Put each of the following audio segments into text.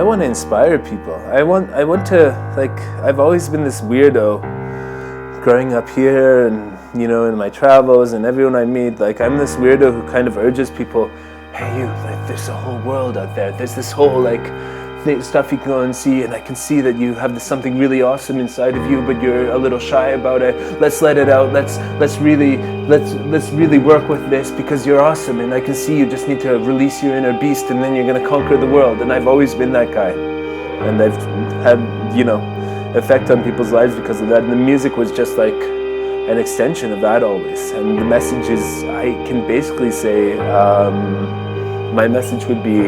I want to inspire people. I want to, like, I've always been this weirdo growing up here and, you know, in my travels and everyone I meet, like, I'm this weirdo who kind of urges people, hey, you, like, there's a whole world out there. There's this whole, like, stuff you can go and see, and I can see that you have something really awesome inside of you, but you're a little shy about it. Let's let it out. Let's really work with this because you're awesome, and I can see you just need to release your inner beast, and then you're gonna conquer the world. And I've always been that guy, and I've had, you know, effect on people's lives because of that. And the music was just like an extension of that always. And the message is, I can basically say, my message would be,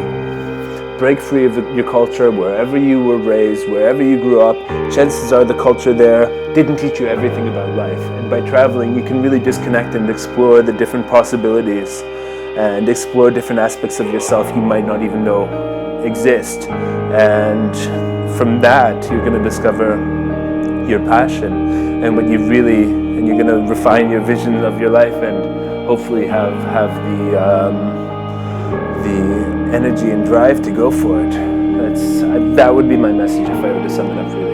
break free of your culture, wherever you were raised, wherever you grew up. Chances are the culture there didn't teach you everything about life. And by traveling, you can really disconnect and explore the different possibilities and explore different aspects of yourself you might not even know exist. And from that, you're going to discover your passion and what you really, and you're going to refine your vision of your life and hopefully have the energy and drive to go for it. That would be my message if I were to sum it up really.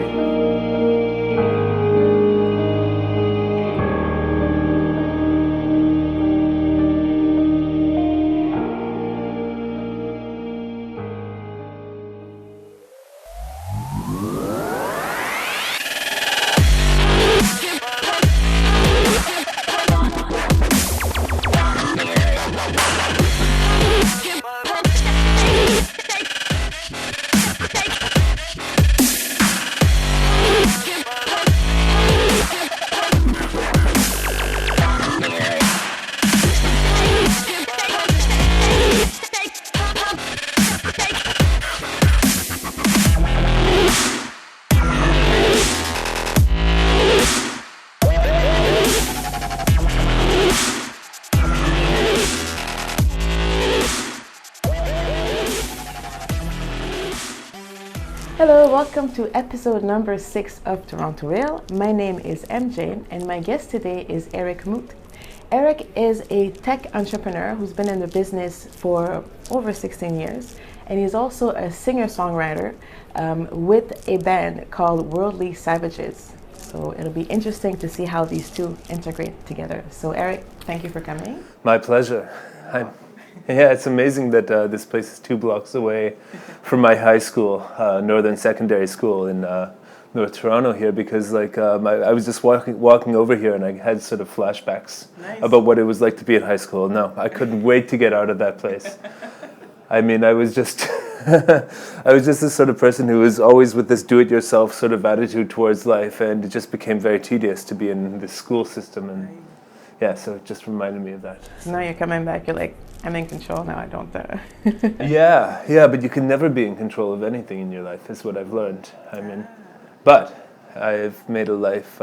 Hello, welcome to episode number 6 of Toronto Real. My name is MJ and my guest today is Erik Mut. Erik is a tech entrepreneur who's been in the business for over 16 years, and he's also a singer-songwriter with a band called Worldly Savages. So it'll be interesting to see how these two integrate together. So Erik, thank you for coming. My pleasure. Yeah, it's amazing that this place is 2 blocks away from my high school, Northern Secondary School in North Toronto here, because like I was just walking over here and I had sort of flashbacks about what it was like to be in high school. No, I couldn't wait to get out of that place. I mean, I was just this sort of person who was always with this do-it-yourself sort of attitude towards life, and it just became very tedious to be in this school system. And yeah, so it just reminded me of that. So now you're coming back, you're like, I'm in control now, I don't... Yeah, but you can never be in control of anything in your life, is what I've learned. I mean, but I've made a life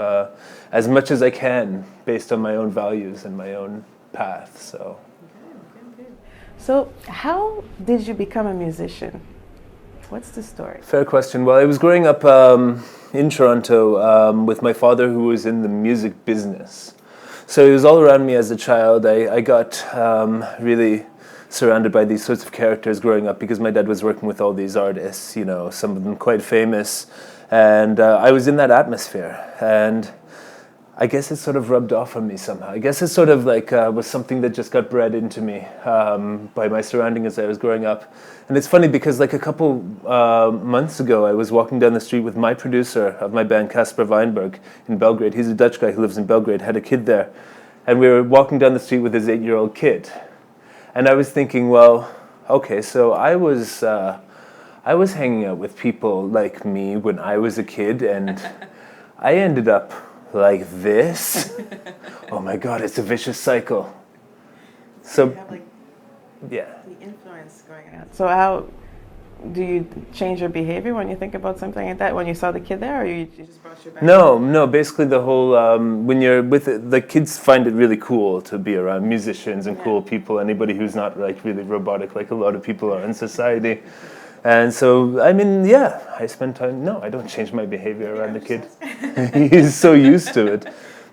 as much as I can based on my own values and my own path, so. Okay. So how did you become a musician? What's the story? Fair question. Well, I was growing up in Toronto with my father, who was in the music business. So it was all around me as a child. I got really surrounded by these sorts of characters growing up because my dad was working with all these artists, you know, some of them quite famous. And I was in that atmosphere. And I guess it sort of rubbed off on me somehow. I guess it sort of like was something that just got bred into me by my surrounding as I was growing up. And it's funny because like a couple months ago, I was walking down the street with my producer of my band, Caspar Wijinberg, in Belgrade. He's a Dutch guy who lives in Belgrade, had a kid there. And we were walking down the street with his 8-year-old kid. And I was thinking, well, okay, so I was hanging out with people like me when I was a kid, and I ended up like this. Oh my God, it's a vicious cycle. So, you have, like, yeah. The influence going on. So how do you change your behavior when you think about something like that? When you saw the kid there, or you just brought your back? No. Basically, the whole when you're with it, the kids find it really cool to be around musicians and cool people. Anybody who's not like really robotic, like a lot of people are in society. And so, I mean, yeah, I spend time. No, I don't change my behavior around the kid. He's so used to it.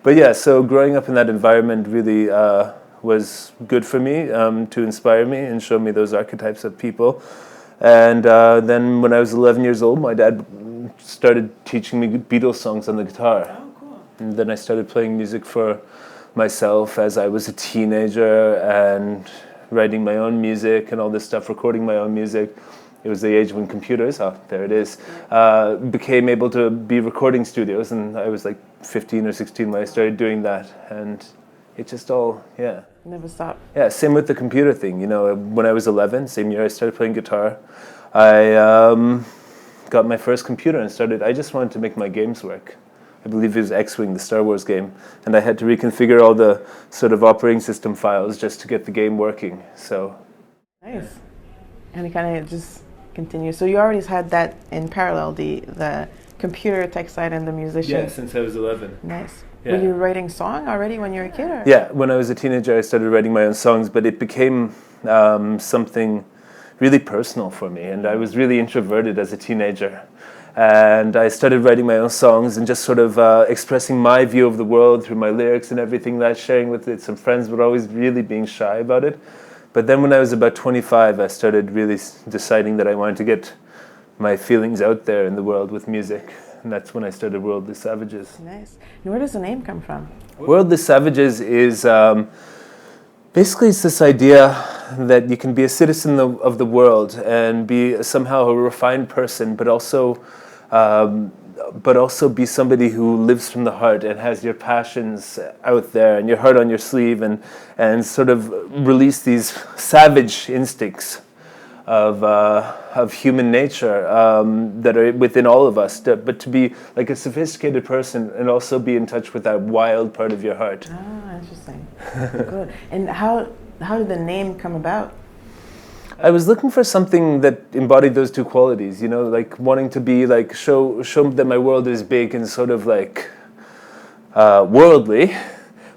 But yeah, so growing up in that environment really was good for me to inspire me and show me those archetypes of people. And then when I was 11 years old, my dad started teaching me Beatles songs on the guitar. Oh, cool. And then I started playing music for myself as I was a teenager and writing my own music and all this stuff, recording my own music. It was the age when computers, there it is, became able to be recording studios, and I was like 15 or 16 when I started doing that, and it just all, Never stopped. Yeah, same with the computer thing, you know, when I was 11, same year I started playing guitar, I got my first computer and I just wanted to make my games work. I believe it was X-Wing, the Star Wars game, and I had to reconfigure all the sort of operating system files just to get the game working, so. Nice. And it kind of just continues. So you already had that in parallel, the computer tech side and the musician. Yeah, since I was 11. Nice. Yeah. Were you writing song already when you were a kid? Or? Yeah, when I was a teenager I started writing my own songs, but it became something really personal for me, and I was really introverted as a teenager. And I started writing my own songs and just sort of expressing my view of the world through my lyrics and everything that I was sharing with it. Some friends were always really being shy about it. But then when I was about 25, I started really deciding that I wanted to get my feelings out there in the world with music. And that's when I started Worldly Savages. Nice. And where does the name come from? Worldly Savages is basically it's this idea that you can be a citizen of the world and be somehow a refined person, but also be somebody who lives from the heart and has your passions out there and your heart on your sleeve, and sort of release these savage instincts of human nature that are within all of us, but to be like a sophisticated person and also be in touch with that wild part of your heart. Ah, interesting. Good. And how did the name come about? I was looking for something that embodied those two qualities, you know, like wanting to be like show that my world is big and sort of like worldly,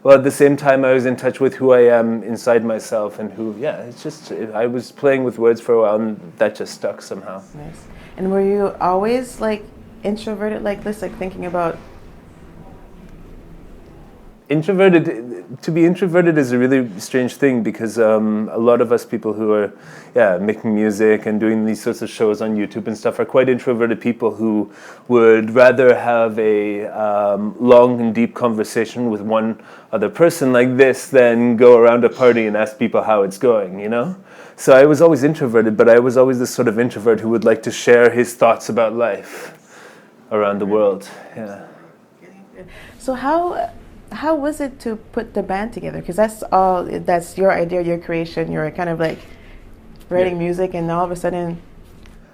while at the same time I was in touch with who I am inside myself and who, I was playing with words for a while and that just stuck somehow. Nice. And were you always like introverted like this, like thinking about? To be introverted is a really strange thing because a lot of us people who are making music and doing these sorts of shows on YouTube and stuff are quite introverted people who would rather have a long and deep conversation with one other person like this than go around a party and ask people how it's going, you know? So I was always introverted, but I was always this sort of introvert who would like to share his thoughts about life around the world. Yeah. So how was it to put the band together? Because that's your idea, your creation. You're kind of like writing music, and all of a sudden.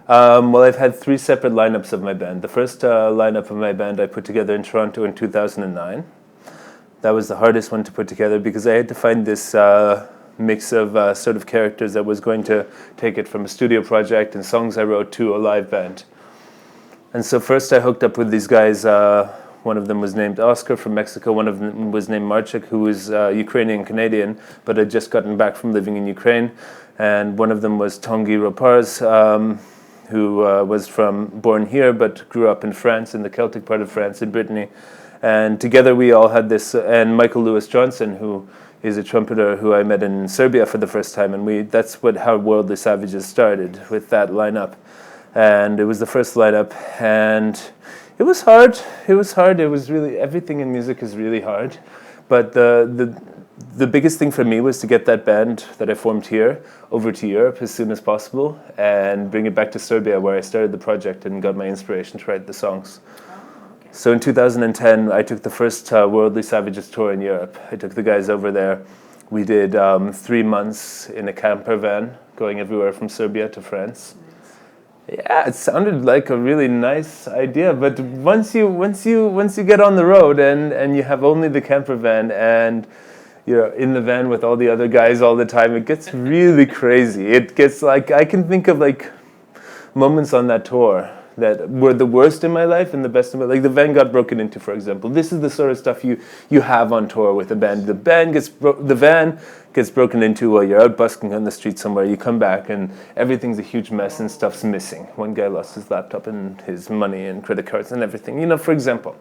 Well, I've had 3 separate lineups of my band. The first lineup of my band I put together in Toronto in 2009. That was the hardest one to put together because I had to find this mix of sort of characters that was going to take it from a studio project and songs I wrote to a live band. And so first I hooked up with these guys. One of them was named Oscar from Mexico. One of them was named Marchik, who was Ukrainian-Canadian, but had just gotten back from living in Ukraine. And one of them was Tanguy Ropars, who was born here, but grew up in France, in the Celtic part of France, in Brittany. And together we all had this, and Michael Lewis Johnson, who is a trumpeter who I met in Serbia for the first time. And that's how Worldly Savages started, with that lineup. And it was the first lineup, and it was hard. It was really, everything in music is really hard. But the biggest thing for me was to get that band that I formed here over to Europe as soon as possible and bring it back to Serbia, where I started the project and got my inspiration to write the songs. So in 2010, I took the first Worldly Savages tour in Europe. I took the guys over there. We did 3 months in a camper van, going everywhere from Serbia to France. Yeah, it sounded like a really nice idea, but once you get on the road and you have only the camper van and you're in the van with all the other guys all the time, it gets really crazy. It gets like, I can think of like moments on that tour that were the worst in my life and the best in my life. Like the van got broken into, for example. This is the sort of stuff you have on tour with a band. The van gets broken into while you're out busking on the street somewhere. You come back and everything's a huge mess and stuff's missing. One guy lost his laptop and his money and credit cards and everything, you know, for example.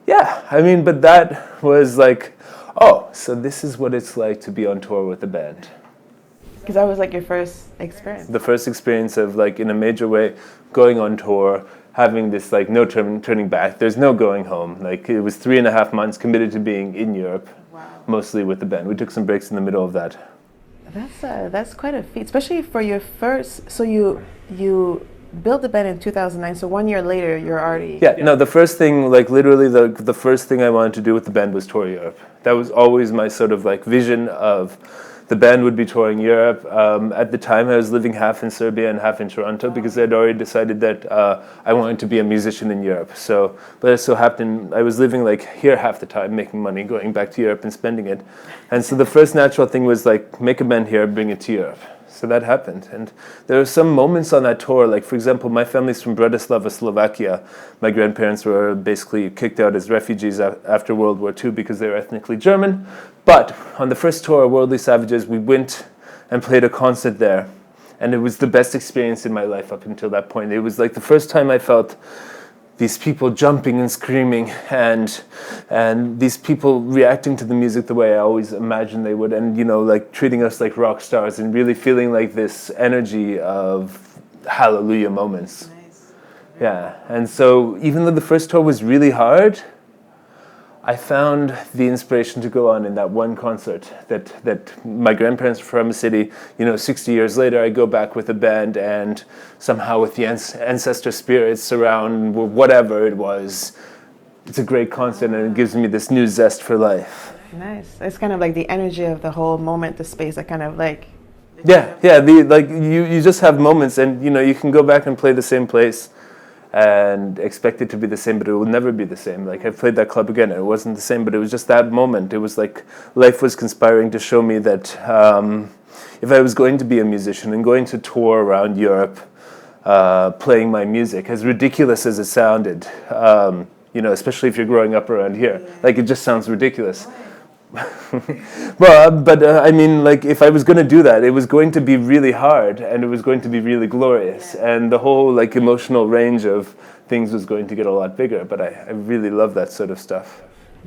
Yeah, I mean, but that was like, oh, so this is what it's like to be on tour with a band. Because that was like your first experience. The first experience of like in a major way going on tour, having this like no turning back. There's no going home. Like it was 3.5 months committed to being in Europe, mostly with the band. We took some breaks in the middle of that. That's quite a feat, especially for your first. So you built the band in 2009. So 1 year later, you're already. Yeah. No, the first thing, like literally, the first thing I wanted to do with the band was tour Europe. That was always my sort of like vision of. The band would be touring Europe. At the time, I was living half in Serbia and half in Toronto because I'd already decided that I wanted to be a musician in Europe. But it so happened I was living like here half the time, making money, going back to Europe and spending it. And so the first natural thing was like make a band here, bring it to Europe. So that happened. And there were some moments on that tour, like for example, my family's from Bratislava, Slovakia. My grandparents were basically kicked out as refugees after World War II because they were ethnically German. But on the first tour, Worldly Savages, we went and played a concert there. And it was the best experience in my life up until that point. It was like the first time I felt these people jumping and screaming and these people reacting to the music the way I always imagined they would, and you know, like treating us like rock stars and really feeling like this energy of hallelujah moments. Nice. Yeah, and so even though the first tour was really hard, I found the inspiration to go on in that one concert that my grandparents were from a city. You know, 60 years later, I go back with a band, and somehow with the ancestor spirits around whatever it was, it's a great concert, and it gives me this new zest for life. Nice. It's kind of like the energy of the whole moment, the space that kind of like. Yeah. You just have moments, and you know, you can go back and play the same place and expect it to be the same, but it will never be the same. Like I played that club again, and it wasn't the same, but it was just that moment. It was like life was conspiring to show me that if I was going to be a musician and going to tour around Europe, playing my music, as ridiculous as it sounded, you know, especially if you're growing up around here, like it just sounds ridiculous. But I mean, like, if I was going to do that, it was going to be really hard, and it was going to be really glorious, and the whole like emotional range of things was going to get a lot bigger. But I really love that sort of stuff.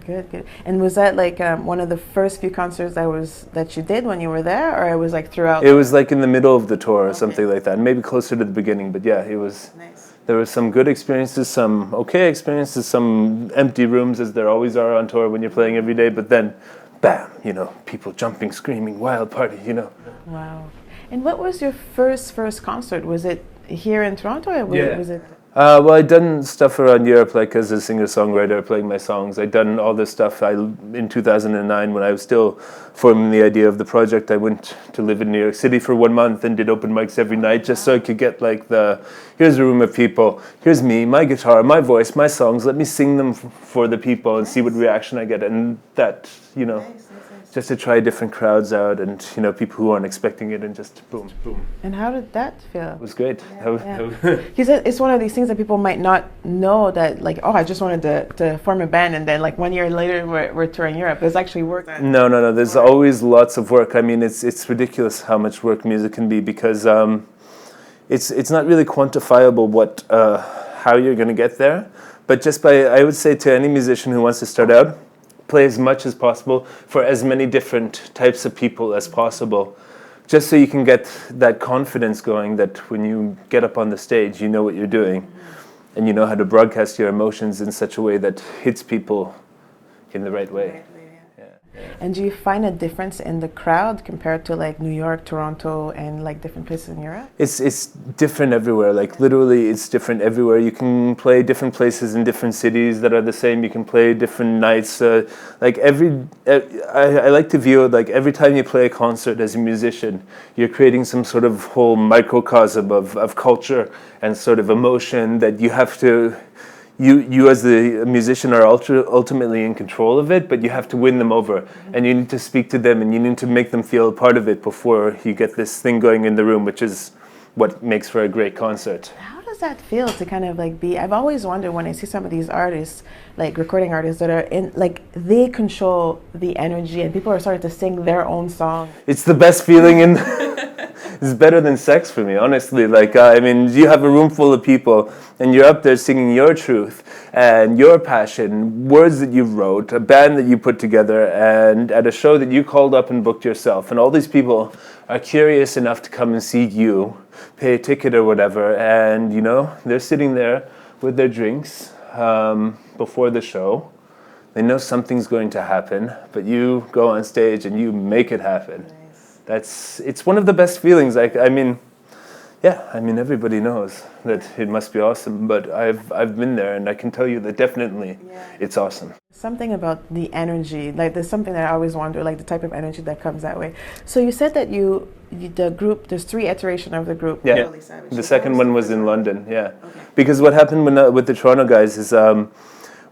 Good. And was that like one of the first few concerts that you did when you were there, or it was like throughout? It was like in the middle of the tour or something like that, maybe closer to the beginning. But yeah, it was. Nice. There were some good experiences, some okay experiences, some empty rooms, as there always are on tour when you're playing every day. But then, bam, you know, people jumping, screaming, wild party, you know. Wow. And what was your first concert? Was it here in Toronto, or was it? Well, I'd done stuff around Europe, like as a singer-songwriter, playing my songs. I'd done all this stuff. In 2009, when I was still forming the idea of the project, I went to live in New York City for 1 month and did open mics every night, just so I could get like here's a room of people, here's me, my guitar, my voice, my songs, let me sing them for the people and see what reaction I get. And that, you know, just to try different crowds out, and you know, people who aren't expecting it, and just boom. And how did that feel? It was great. He said it's one of these things that people might not know, that like, oh, I just wanted to form a band, and then like 1 year later we're touring Europe. There's actually work. No. There's always lots of work. I mean, it's ridiculous how much work music can be, because it's not really quantifiable how you're going to get there. But just I would say to any musician who wants to start out, play as much as possible for as many different types of people as possible, just so you can get that confidence going, that when you get up on the stage, you know what you're doing, and you know how to broadcast your emotions in such a way that hits people in the right way. And do you find a difference in the crowd compared to like New York, Toronto, and like different places in Europe? It's different everywhere. Like literally, it's different everywhere. You can play different places in different cities that are the same. You can play different nights. I like to view it like every time you play a concert as a musician, you're creating some sort of whole microcosm of culture and sort of emotion that you have to. You as the musician are ultimately in control of it, but you have to win them over, and you need to speak to them, and you need to make them feel a part of it before you get this thing going in the room, which is what makes for a great concert. How does that feel to kind of like be? I've always wondered when I see some of these artists, like recording artists that are in, like they control the energy, and people are starting to sing their own song. It's the best feeling in. It's better than sex for me, honestly. Like, I mean, you have a room full of people, and you're up there singing your truth and your passion, words that you wrote, a band that you put together, and at a show that you called up and booked yourself. And all these people are curious enough to come and see you, pay a ticket or whatever, and you know, they're sitting there with their drinks before the show. They know something's going to happen, but you go on stage and you make it happen. Nice. It's one of the best feelings. I mean, everybody knows that it must be awesome, but I've been there and I can tell you that definitely it's awesome. Something about the energy, like there's something that I always wonder, like the type of energy that comes that way. So you said that the group, there's 3 iterations of the group. Yeah, the second one was in London, yeah. Okay. Because what happened with the Toronto guys is,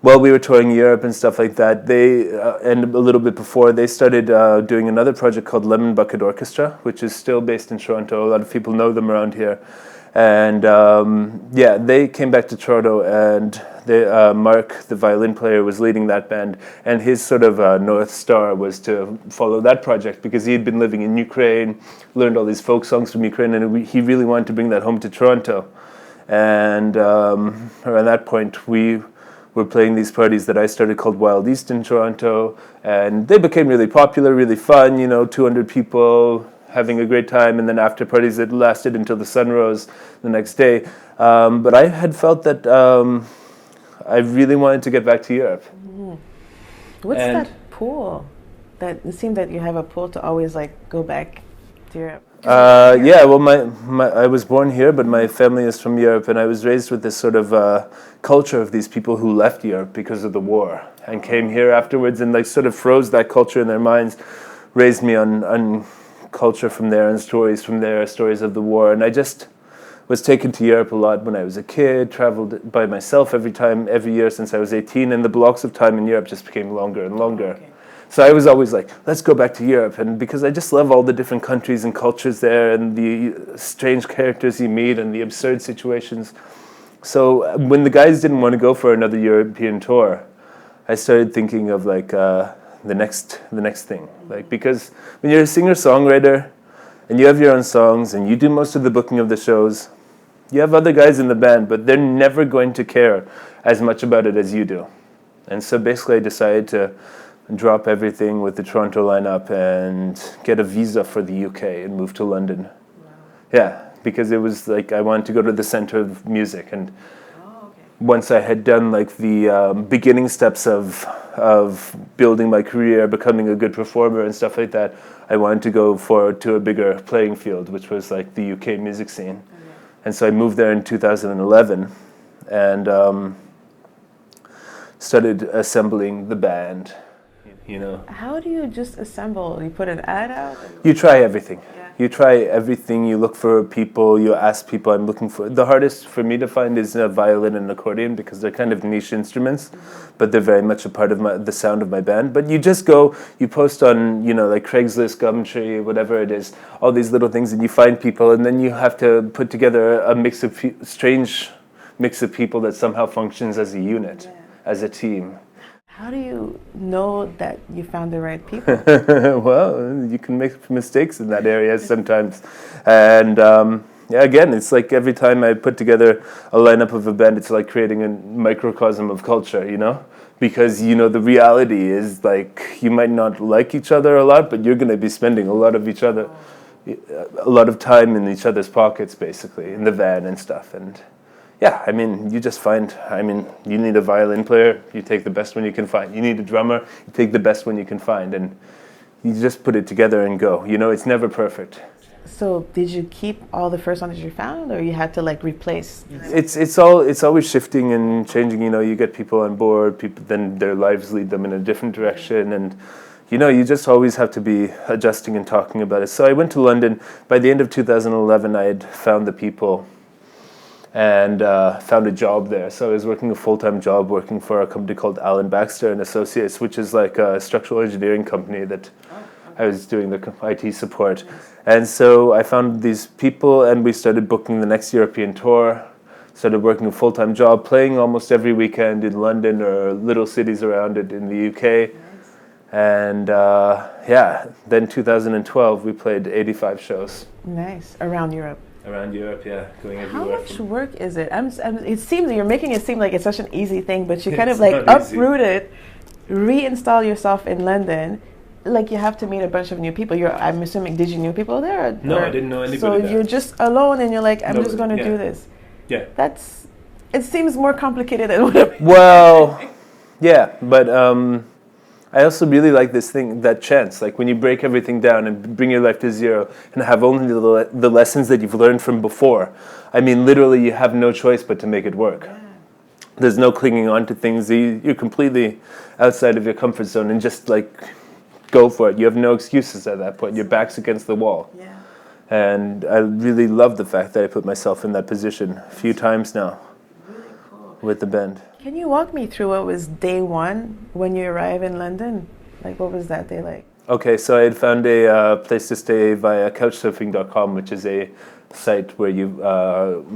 while we were touring Europe and stuff like that, they, and a little bit before, they started doing another project called Lemon Bucket Orchestra, which is still based in Toronto. A lot of people know them around here. And they came back to Toronto, and Mark, the violin player, was leading that band. And his sort of North Star was to follow that project because he had been living in Ukraine, learned all these folk songs from Ukraine, and he really wanted to bring that home to Toronto. And around that point, we were playing these parties that I started called Wild East in Toronto, and they became really popular, really fun, 200 people having a great time, and then after parties that lasted until the sun rose the next day. But I had felt that I really wanted to get back to Europe. Mm-hmm. What's that pull? That it seemed that you have a pull to always go back to Europe. I was born here, but my family is from Europe, and I was raised with this sort of culture of these people who left Europe because of the war and came here afterwards and sort of froze that culture in their minds, raised me on culture from there and stories from there, stories of the war. And I just was taken to Europe a lot when I was a kid, traveled by myself every year since I was 18, and the blocks of time in Europe just became longer and longer. Okay. So I was always like, let's go back to Europe. And because I just love all the different countries and cultures there and the strange characters you meet and the absurd situations. So when the guys didn't want to go for another European tour, I started thinking of the next thing. Because when you're a singer-songwriter and you have your own songs and you do most of the booking of the shows, you have other guys in the band, but they're never going to care as much about it as you do. And so basically I decided to drop everything with the Toronto lineup and get a visa for the UK and move to London. Wow. Yeah, because it was I wanted to go to the center of music, and once I had done the beginning steps of building my career, becoming a good performer and stuff like that, I wanted to go forward to a bigger playing field, which was the UK music scene. Okay. And so I moved there in 2011 and started assembling the band. How do you just assemble? You put an ad out? You try everything. Yeah. You try everything. You look for people. You ask people. I'm looking for... The hardest for me to find is a violin and accordion because they're kind of niche instruments, but they're very much a part of the sound of my band. But you just go, you post on, Craigslist, Gumtree, whatever it is, all these little things, and you find people, and then you have to put together a strange mix of people that somehow functions as a unit, as a team. How do you know that you found the right people? Well, you can make mistakes in that area sometimes. And again, it's every time I put together a lineup of a band, it's like creating a microcosm of culture, Because, the reality is you might not like each other a lot, but you're going to be spending a lot of time in each other's pockets, basically, in the van and stuff. And yeah, you just find, you need a violin player, you take the best one you can find. You need a drummer, you take the best one you can find. And you just put it together and go. It's never perfect. So did you keep all the first ones that you found, or you had to replace? It's always shifting and changing. You get people on board, then their lives lead them in a different direction. And you just always have to be adjusting and talking about it. So I went to London. By the end of 2011, I had found the people and found a job there. So I was working a full-time job working for a company called Allen Baxter and Associates, which is a structural engineering company that I was doing the IT support. And so I found these people and we started booking the next European tour, started working a full-time job, playing almost every weekend in London or little cities around it in the UK. And then 2012 we played 85 shows. Nice, around Europe. Around Europe, yeah, going everywhere. How much work is it? It seems you're making it seem like it's such an easy thing, but you kind of uproot it, reinstall yourself in London, like you have to meet a bunch of new people. I'm assuming, did you know people there? I didn't know anybody so there. you're just alone and you're like, I'm just going to do this. Yeah. It seems more complicated than whatever. Well, yeah, but I also really like that chance. Like when you break everything down and bring your life to zero and have only the lessons that you've learned from before. I mean, literally, you have no choice but to make it work. Yeah. There's no clinging on to things. You're completely outside of your comfort zone and just like go for it. You have no excuses at that point. Your back's against the wall. Yeah. And I really love the fact that I put myself in that position a few times now. Really cool. With the band. Can you walk me through what was day one when you arrived in London? Like, what was that day like? Okay, so I had found a place to stay via couchsurfing.com, which is a site where you,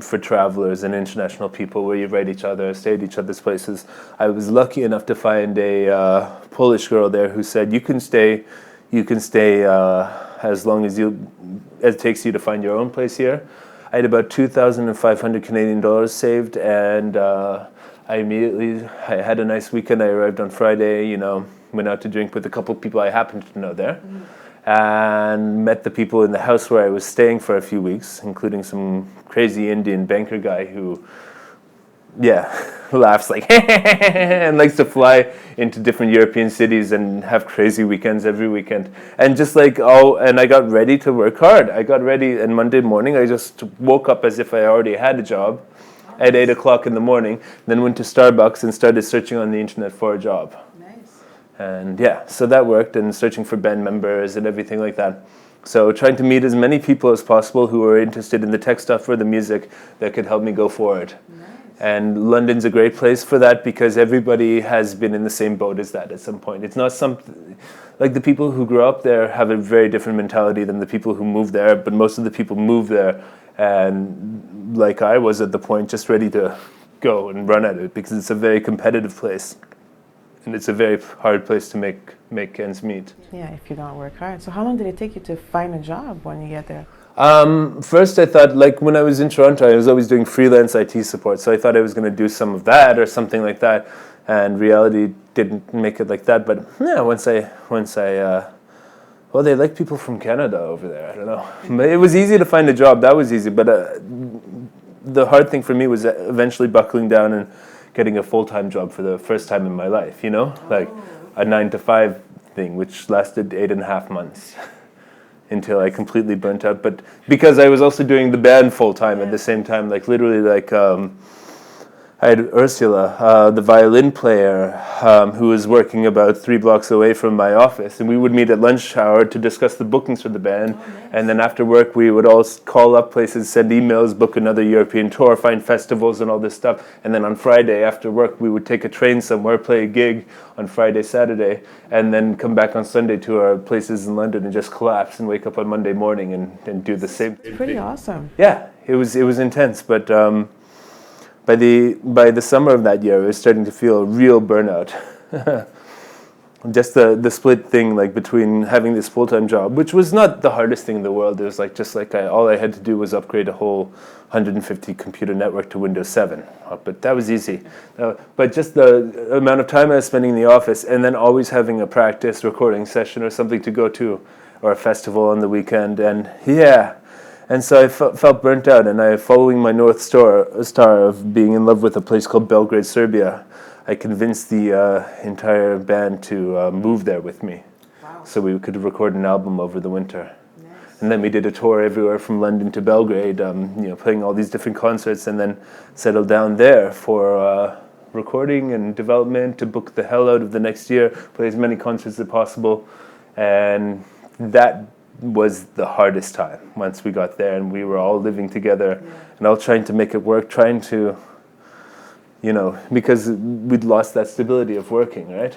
for travelers and international people, where you rate each other, stay at each other's places. I was lucky enough to find a Polish girl there who said, you can stay as long as it takes you to find your own place here. I had about 2,500 Canadian dollars saved, and I had a nice weekend. I arrived on Friday, went out to drink with a couple of people I happened to know there, and met the people in the house where I was staying for a few weeks, including some crazy Indian banker guy who, laughs like and likes to fly into different European cities and have crazy weekends every weekend. And just like, and I got ready to work hard. I got ready, and Monday morning I just woke up as if I already had a job at 8 o'clock in the morning, then went to Starbucks and started searching on the internet for a job. Nice. And so that worked, and searching for band members and everything like that. So trying to meet as many people as possible who are interested in the tech stuff or the music that could help me go forward. Nice. And London's a great place for that because everybody has been in the same boat as that at some point. It's not something like the people who grew up there have a very different mentality than the people who moved there, but most of the people move there, and like I was at the point, just ready to go and run at it because it's a very competitive place, and it's a very hard place to make ends meet. Yeah, if you don't work hard. So how long did it take you to find a job when you get there? First I thought, like when I was in Toronto, I was always doing freelance IT support, so I thought I was going to do some of that or something like that, and reality didn't make it like that. But yeah, once I well, they like people from Canada over there. I don't know. But it was easy to find a job. That was easy. But the hard thing for me was eventually buckling down and getting a full-time job for the first time in my life, like a 9-to-5 thing, which lasted 8.5 months until I completely burnt out. But because I was also doing the band full-time at the same time, like literally like... I had Ursula, the violin player, who was working about 3 blocks away from my office, and we would meet at lunch hour to discuss the bookings for the band. Oh, nice. And then after work, we would all call up places, send emails, book another European tour, find festivals and all this stuff. And then on Friday after work, we would take a train somewhere, play a gig on Friday, Saturday, and then come back on Sunday to our places in London and just collapse and wake up on Monday morning and do the same thing. It's pretty awesome. Yeah, it was intense, but... By the summer of that year, I was starting to feel a real burnout. Just the split thing, like between having this full-time job, which was not the hardest thing in the world. It was like all I had to do was upgrade a whole 150 computer network to Windows 7. But that was easy. But just the amount of time I was spending in the office, and then always having a practice recording session or something to go to, or a festival on the weekend, and And so I felt burnt out, and following my North Star of being in love with a place called Belgrade, Serbia, I convinced the entire band to move there with me. Wow. So we could record an album over the winter. Nice. And then we did a tour everywhere from London to Belgrade, playing all these different concerts, and then settled down there for recording and development to book the hell out of the next year, play as many concerts as possible, and that was the hardest time once we got there and we were all living together and all trying to make it work, trying to, because we'd lost that stability of working, right?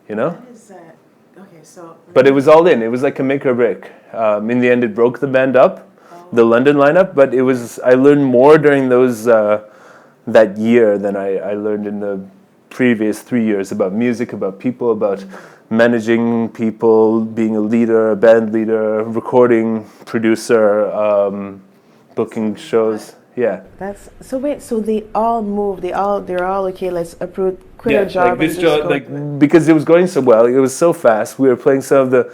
What is that? Okay, so... But it was all in. It was like a make or break. In the end, it broke the band up, the London lineup, but I learned more during that year than I learned in the previous 3 years about music, about people, about managing people, being a leader, a band leader, recording producer, booking shows. Yeah. So wait, so they all moved. They're all okay. Let's uproot quit our job. Like this job, because it was going so well, it was so fast. We were playing some of the,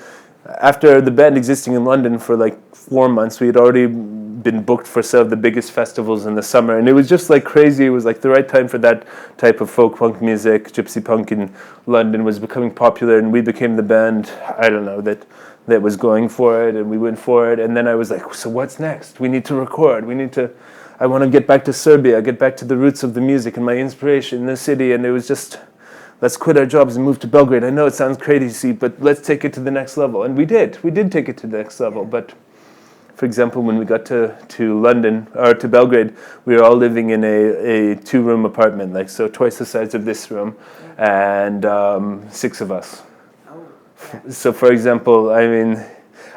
after the band existing in London for like 4 months, we had already been booked for some of the biggest festivals in the summer, and it was just like crazy. It was like the right time for that type of folk punk music. Gypsy punk in London was becoming popular, and we became the band, I don't know, that was going for it, and we went for it. And then I was like, so what's next? We need to record. I want to get back to Serbia, get back to the roots of the music and my inspiration in the city. And it was just, let's quit our jobs and move to Belgrade. I know it sounds crazy, but let's take it to the next level. And we did take it to the next level. But for example, when we got to London, or to Belgrade, we were all living in a 2-room apartment, like so twice the size of this room, and 6 of us. So for example, I mean,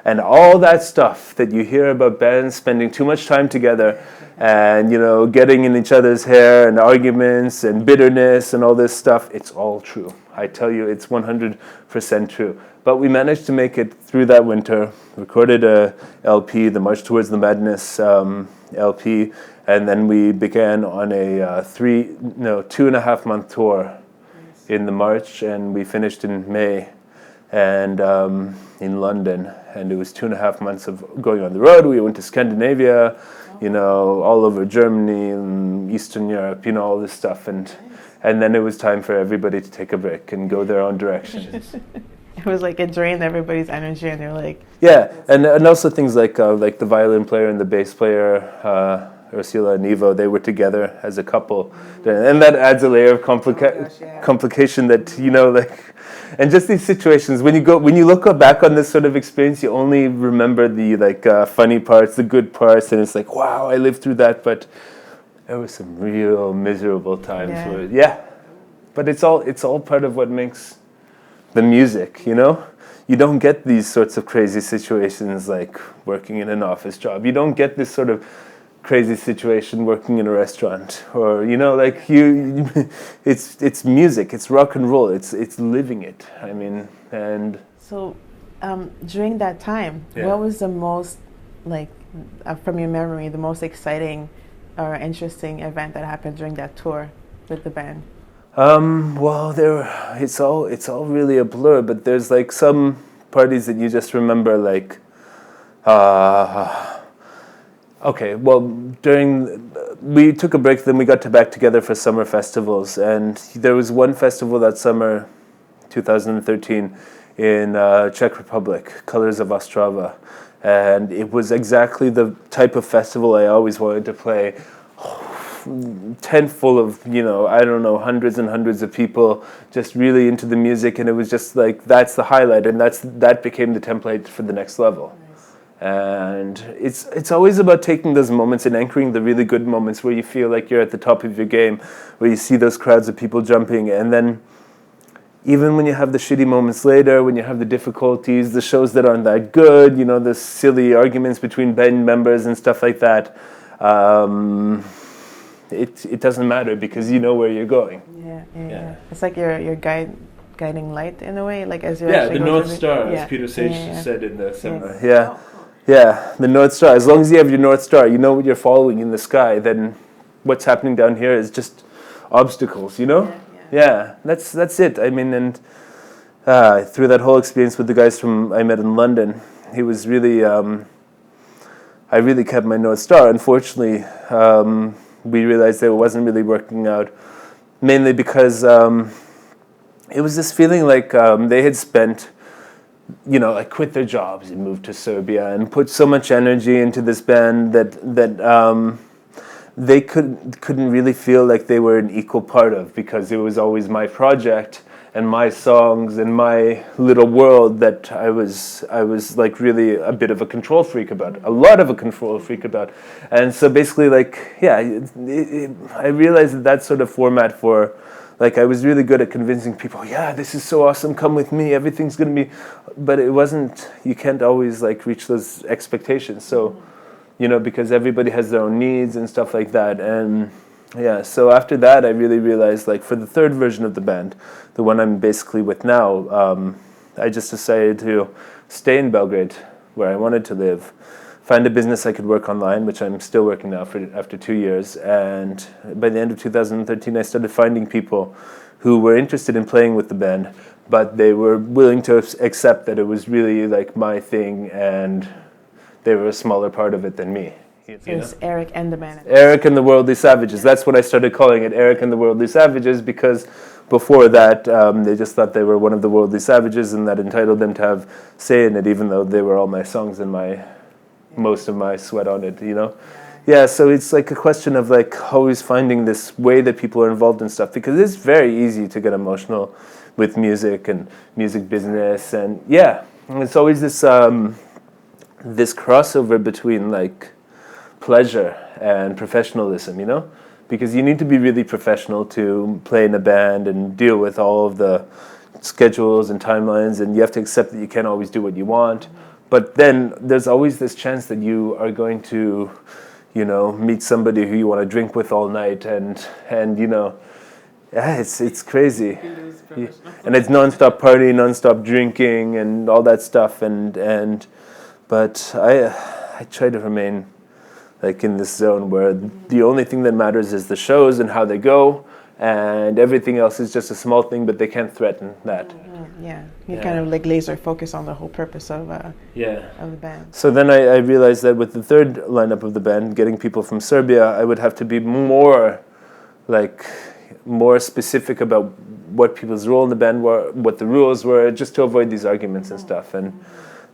and all that stuff that you hear about bands spending too much time together and, you know, getting in each other's hair and arguments and bitterness and all this stuff, it's all true. I tell you, it's 100% true. But we managed to make it through that winter, recorded a LP, the March Towards the Madness LP, and then we began on a 2.5 month tour in the March, and we finished in May. And in London, and it was 2.5 months of going on the road. We went to Scandinavia, you know, all over Germany and Eastern Europe, you know, all this stuff, and then it was time for everybody to take a break and go their own directions. It was like it drained everybody's energy, and they're like, yeah, and also things like the violin player and the bass player, Ursula and Ivo, they were together as a couple, and that adds a layer of complication that, you know, like. And just these situations, when you look back on this sort of experience, you only remember the funny parts, the good parts, and it's like, wow, I lived through that. But there were some real miserable times where, But it's all part of what makes the music, you know. You don't get these sorts of crazy situations like working in an office job. You don't get this sort of crazy situation working in a restaurant, or, you know, like it's music, it's rock and roll, it's living it. I mean, and so during that time, what was the most, like, from your memory, the most exciting or interesting event that happened during that tour with the band? Well, it's all really a blur, but there's like some parties that you just remember, like okay, well, we took a break, then we got back together for summer festivals, and there was one festival that summer, 2013, in Czech Republic, Colors of Ostrava, and it was exactly the type of festival I always wanted to play. Tent full of, you know, I don't know, hundreds and hundreds of people just really into the music, and it was just like, that's the highlight, and that became the template for the next level. And it's always about taking those moments and anchoring the really good moments where you feel like you're at the top of your game, where you see those crowds of people jumping, and then even when you have the shitty moments later, when you have the difficulties, the shows that aren't that good, you know, the silly arguments between band members and stuff like that, it doesn't matter because you know where you're going. Yeah. It's like your guiding light in a way, like as you're the North Star, as Peter Sage said in the seminar. Yes. Yeah, the North Star. As long as you have your North Star, you know what you're following in the sky, then what's happening down here is just obstacles, you know? Yeah, that's it. I mean, and through that whole experience with the guys I met in London, it was really, I really kept my North Star. Unfortunately, we realized that it wasn't really working out, mainly because it was this feeling like they had spent, you know, like quit their jobs and moved to Serbia and put so much energy into this band that they couldn't really feel like they were an equal part of, because it was always my project and my songs and my little world that I was like really a bit of a control freak about, a lot of a control freak about. And so basically, like, I realized that sort of format for, like, I was really good at convincing people, this is so awesome, come with me, everything's going to be, but it wasn't, you can't always like reach those expectations. So, you know, because everybody has their own needs and stuff like that. And so after that, I really realized, like, for the third version of the band, the one I'm basically with now, I just decided to stay in Belgrade, where I wanted to live, find a business I could work online, which I'm still working now after 2 years. And by the end of 2013, I started finding people who were interested in playing with the band, but they were willing to accept that it was really like my thing, and they were a smaller part of it than me. So it's Erik and the band. Erik and the Worldly Savages. That's what I started calling it, Erik and the Worldly Savages, because before that, they just thought they were one of the Worldly Savages, and that entitled them to have say in it, even though they were all my songs and most of my sweat on it, you know? Yeah, so it's like a question of like always finding this way that people are involved in stuff, because it's very easy to get emotional with music and music business, and yeah, it's always this this crossover between like pleasure and professionalism, you know? Because you need to be really professional to play in a band and deal with all of the schedules and timelines, and you have to accept that you can't always do what you want. But then there's always this chance that you are going to, you know, meet somebody who you want to drink with all night, and you know, yeah, it's crazy. And it's non-stop partying, non-stop drinking, and all that stuff. But I try to remain like in this zone where the only thing that matters is the shows and how they go, and everything else is just a small thing, but they can't threaten that. Yeah, you kind of like laser focus on the whole purpose of the band. So then I realized that with the third lineup of the band, getting people from Serbia, I would have to be more specific about what people's role in the band were, what the rules were, just to avoid these arguments and stuff. And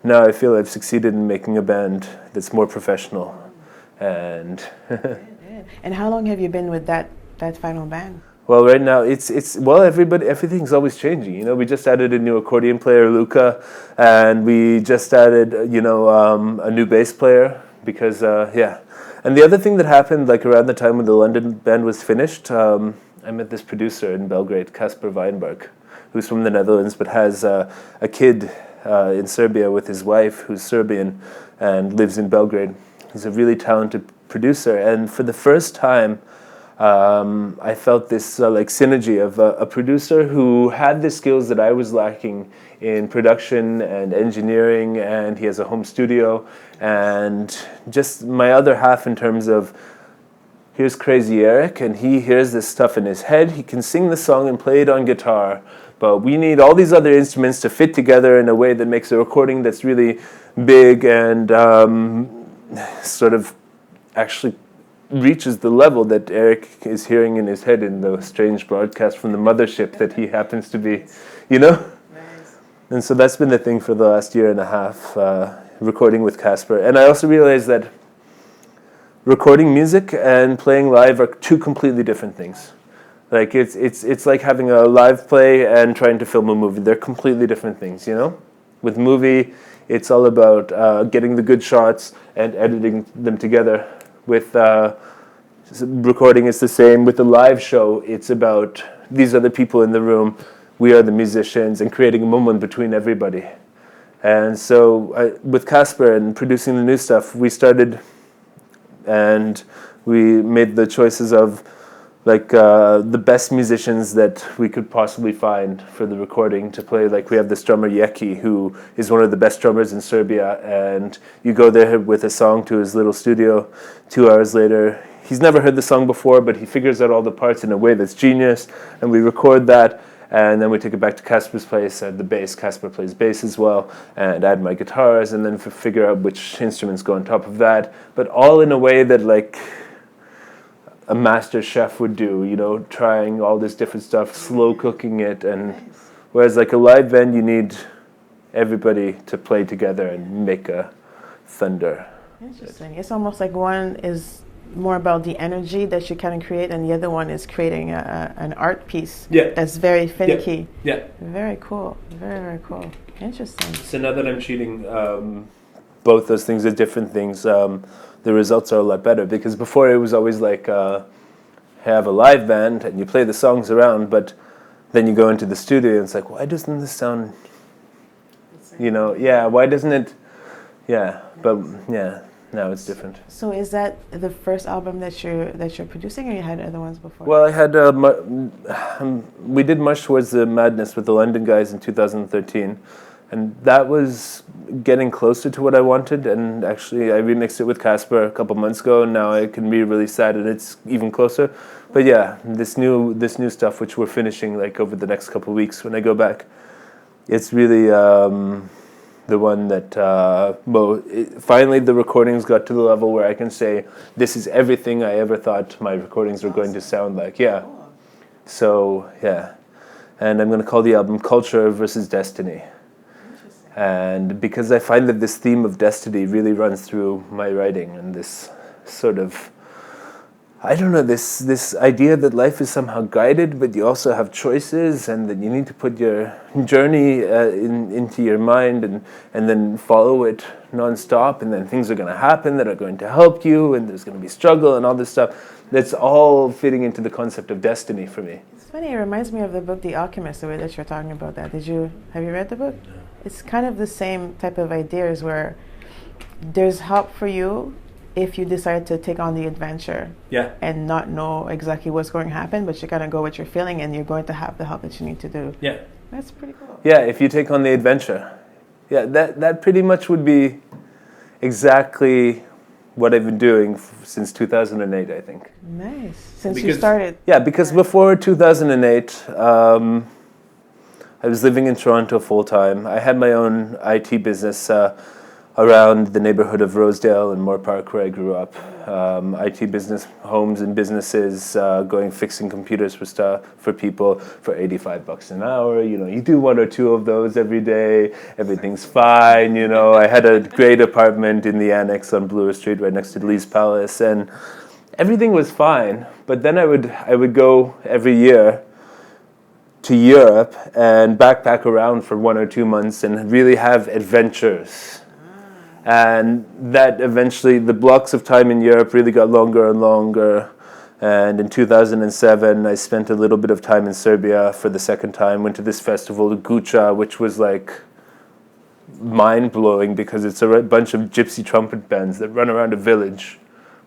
now I feel I've succeeded in making a band that's more professional. And and how long have you been with that final band? Well, right now everything's always changing. You know, we just added a new accordion player, Luca, and we just added a new bass player because And the other thing that happened like around the time when the London band was finished, I met this producer in Belgrade, Caspar Wijinberg, who's from the Netherlands but has a kid in Serbia with his wife who's Serbian and lives in Belgrade. He's a really talented producer, and for the first time I felt this like synergy of a producer who had the skills that I was lacking in production and engineering, and he has a home studio, and just my other half in terms of here's crazy Erik, and he hears this stuff in his head, he can sing the song and play it on guitar, but we need all these other instruments to fit together in a way that makes a recording that's really big and sort of actually reaches the level that Erik is hearing in his head in the strange broadcast from the mothership that he happens to be, you know? Nice. And so that's been the thing for the last year and a half, recording with Caspar. And I also realized that recording music and playing live are two completely different things. Like it's like having a live play and trying to film a movie. They're completely different things, you know? With movie, it's all about getting the good shots and editing them together. With recording, it's the same. With the live show, it's about these are the people in the room, we are the musicians, and creating a moment between everybody. And so with Caspar and producing the new stuff, we started and we made the choices of like the best musicians that we could possibly find for the recording to play. Like we have this drummer Yeki, who is one of the best drummers in Serbia, and you go there with a song to his little studio. 2 hours later, he's never heard the song before, but he figures out all the parts in a way that's genius, and we record that, and then we take it back to Caspar's place at the bass. Caspar plays bass as well, and add my guitars, and then figure out which instruments go on top of that, but all in a way that like a master chef would do, you know, trying all this different stuff, slow cooking it, and whereas like a live band, you need everybody to play together and make a thunder. Interesting. It's almost like one is more about the energy that you kind of create, and the other one is creating an art piece that's very finicky. Yeah. Very cool. Very, very cool. Interesting. So now that I'm treating both those things as different things, the results are a lot better, because before it was always like have a live band and you play the songs around, but then you go into the studio and it's like, why doesn't this sound, you know, why doesn't it, but now it's different. So is that the first album that you're producing, or you had other ones before? Well, I had we did March Towards the Madness with the London guys in 2013, And that was getting closer to what I wanted. And actually, I remixed it with Caspar a couple months ago, and now I can be really sad that it's even closer. But yeah, this new stuff, which we're finishing like over the next couple of weeks when I go back, it's really the one that finally the recordings got to the level where I can say this is everything I ever thought my recordings were going to sound like. Yeah. So yeah, and I'm going to call the album Culture versus Destiny. And because I find that this theme of destiny really runs through my writing, and this sort of, I don't know, this idea that life is somehow guided, but you also have choices, and that you need to put your journey into your mind and then follow it nonstop, and then things are going to happen that are going to help you, and there's going to be struggle and all this stuff. That's all fitting into the concept of destiny for me. It's funny, it reminds me of the book The Alchemist, the way that you're talking about that. Have you read the book? No. It's kind of the same type of ideas where there's help for you if you decide to take on the adventure, and not know exactly what's going to happen, but you're going to go with your feeling, and you're going to have the help that you need to do. Yeah. That's pretty cool. Yeah, if you take on the adventure. Yeah, that pretty much would be exactly what I've been doing since 2008, I think. Nice. Since you started. Yeah, because before 2008, I was living in Toronto full time. I had my own IT business around the neighborhood of Rosedale and Moore Park, where I grew up. IT business, homes and businesses, fixing computers for people for $85 an hour. You know, you do one or two of those every day. Everything's fine. You know, I had a great apartment in the annex on Bloor Street, right next to Lee's Palace, and everything was fine. But then I would go every year to Europe and backpack around for 1 or 2 months and really have adventures. And that eventually, the blocks of time in Europe really got longer and longer. And in 2007, I spent a little bit of time in Serbia for the second time. Went to this festival, Guča, which was like mind-blowing because it's a bunch of gypsy trumpet bands that run around a village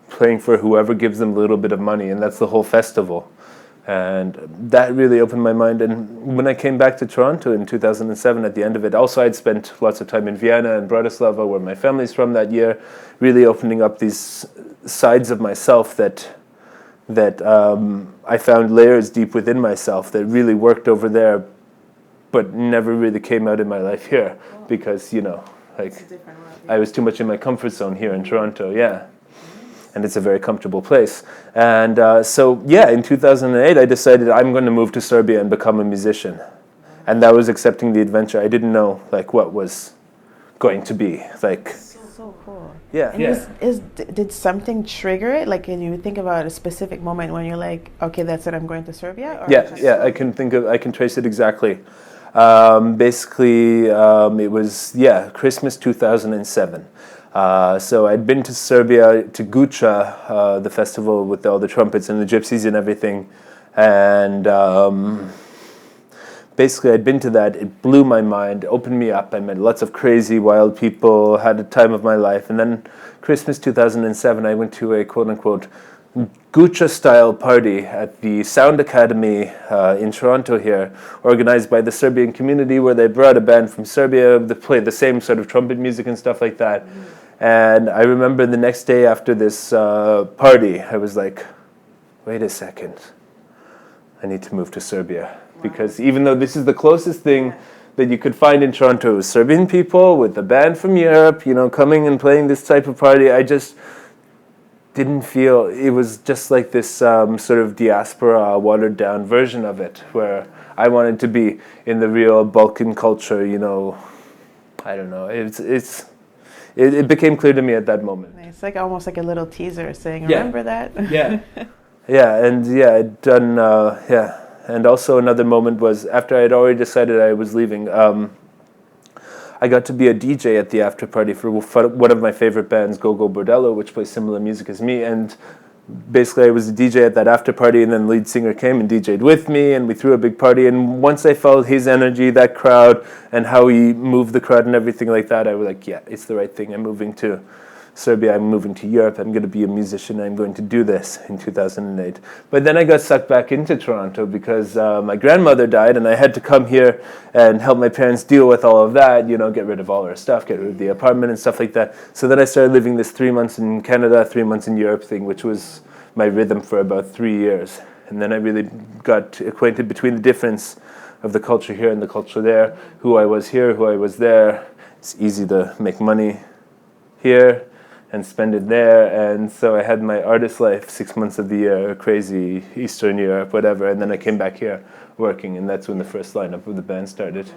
playing for whoever gives them a little bit of money. And that's the whole festival. And that really opened my mind. And when I came back to Toronto in 2007, at the end of it, also I'd spent lots of time in Vienna and Bratislava, where my family's from, that year, really opening up these sides of myself that I found layers deep within myself that really worked over there, but never really came out in my life here because, you know, like I was too much in my comfort zone here in Toronto, yeah. And it's a very comfortable place. And so, yeah, in 2008, I decided I'm going to move to Serbia and become a musician. And that was accepting the adventure. I didn't know, like, what was going to be. Like, so cool. Yeah. And did something trigger it? Like, can you think about a specific moment when you're like, okay, that's it, I'm going to Serbia? Or I can trace it exactly. Basically, it was, Christmas 2007. So I'd been to Serbia, to Guča, the festival with all the trumpets and the gypsies and everything. And basically I'd been to that. It blew my mind, opened me up. I met lots of crazy, wild people, had a time of my life. And then Christmas 2007, I went to a quote-unquote Guča-style party at the Sound Academy in Toronto here, organized by the Serbian community, where they brought a band from Serbia that played the same sort of trumpet music and stuff like that. And I remember the next day after this party, I was like, wait a second, I need to move to Serbia. Because even though this is the closest thing that you could find in Toronto, Serbian people with a band from Europe, you know, coming and playing this type of party, I just didn't feel, it was just like this sort of diaspora, watered down version of it, where I wanted to be in the real Balkan culture, you know. I don't know, it became clear to me at that moment. It's like almost like a little teaser saying, remember that? Yeah. I'd done, And also another moment was after I had already decided I was leaving, I got to be a DJ at the after party for one of my favorite bands, Go Go Bordello, which plays similar music as me. And basically I was a DJ at that after party, and then the lead singer came and DJ'd with me, and we threw a big party. And once I felt his energy, that crowd, and how he moved the crowd and everything like that, I was like, yeah, it's the right thing. I'm moving to Serbia, I'm moving to Europe, I'm going to be a musician, I'm going to do this in 2008. But then I got sucked back into Toronto because my grandmother died and I had to come here and help my parents deal with all of that, you know, get rid of all our stuff, get rid of the apartment and stuff like that. So then I started living this 3 months in Canada, 3 months in Europe thing, which was my rhythm for about 3 years. And then I really got acquainted between the difference of the culture here and the culture there, who I was here, who I was there. It's easy to make money here and spend it there, and so I had my artist life 6 months of the year, crazy Eastern Europe, whatever, and then I came back here working, and that's when the first lineup of the band started.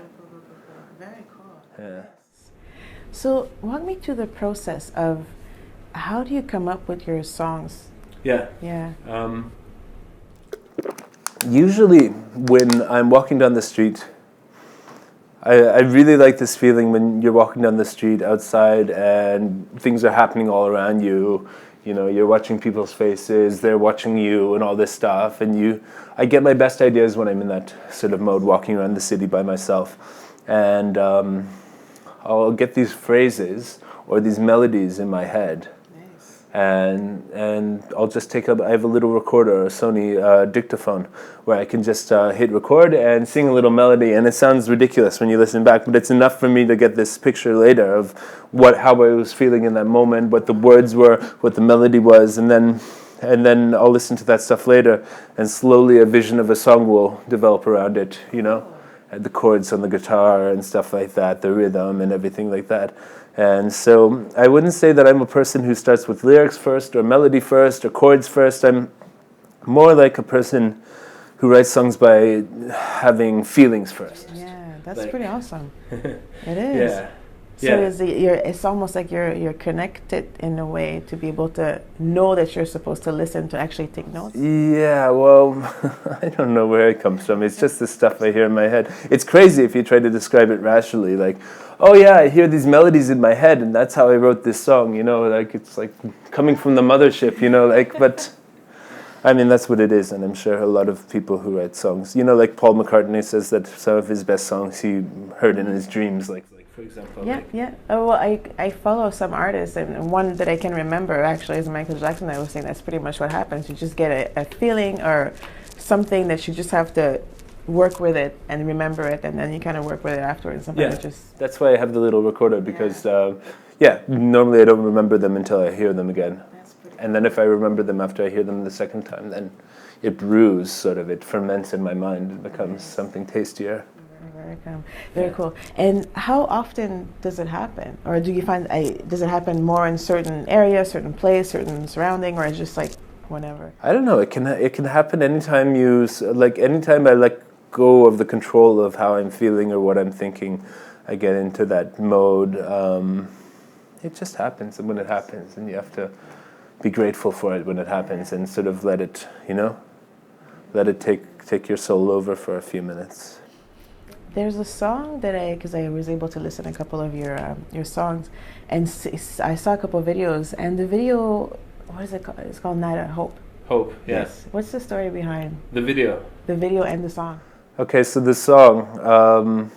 Very cool. Yeah. So walk me through the process of how do you come up with your songs? Yeah. Yeah. Usually when I'm walking down the street, I really like this feeling when you're walking down the street outside and things are happening all around you. You know, you're watching people's faces, they're watching you and all this stuff. And I get my best ideas when I'm in that sort of mode, walking around the city by myself. And I'll get these phrases or these melodies in my head. And I'll just I have a little recorder, a Sony dictaphone, where I can just hit record and sing a little melody, and it sounds ridiculous when you listen back, but it's enough for me to get this picture later of how I was feeling in that moment, what the words were, what the melody was, and then I'll listen to that stuff later, and slowly a vision of a song will develop around it, you know, the chords on the guitar and stuff like that, the rhythm and everything like that. And so I wouldn't say that I'm a person who starts with lyrics first or melody first or chords first. I'm more like a person who writes songs by having feelings first. Yeah, that's pretty awesome. It is. Yeah. So Yeah. it's almost like you're connected in a way to be able to know that you're supposed to listen, to actually take notes. Yeah, well, I don't know where it comes from. It's just the stuff I hear in my head. It's crazy if you try to describe it rationally, like, oh yeah, I hear these melodies in my head and that's how I wrote this song, you know, like it's like coming from the mothership, you know, like, but I mean, that's what it is, and I'm sure a lot of people who write songs, you know, like Paul McCartney says that some of his best songs he heard in his dreams, like for example. Yeah, yeah. Oh, well, I follow some artists, and one that I can remember actually is Michael Jackson. I was saying that's pretty much what happens. You just get a feeling or something that you just have to work with it and remember it, and then you kind of work with it afterwards. That's why I have the little recorder, because normally I don't remember them until I hear them again. And then if I remember them after I hear them the second time, then it brews, sort of, it ferments in my mind, it becomes something tastier. Very cool. And how often does it happen? Or do you find, does it happen more in certain areas, certain place, certain surrounding, or it's just like whenever? I don't know, it can happen anytime anytime I let go of the control of how I'm feeling or what I'm thinking, I get into that mode. It just happens, and when it happens, and you have to be grateful for it when it happens, and sort of let it take your soul over for a few minutes. There's a song that because I was able to listen to a couple of your songs, and I saw a couple of videos, and the video, what is it called? It's called Night of Hope. Hope, yes. What's the story behind the video? The video and the song. Okay, so the song,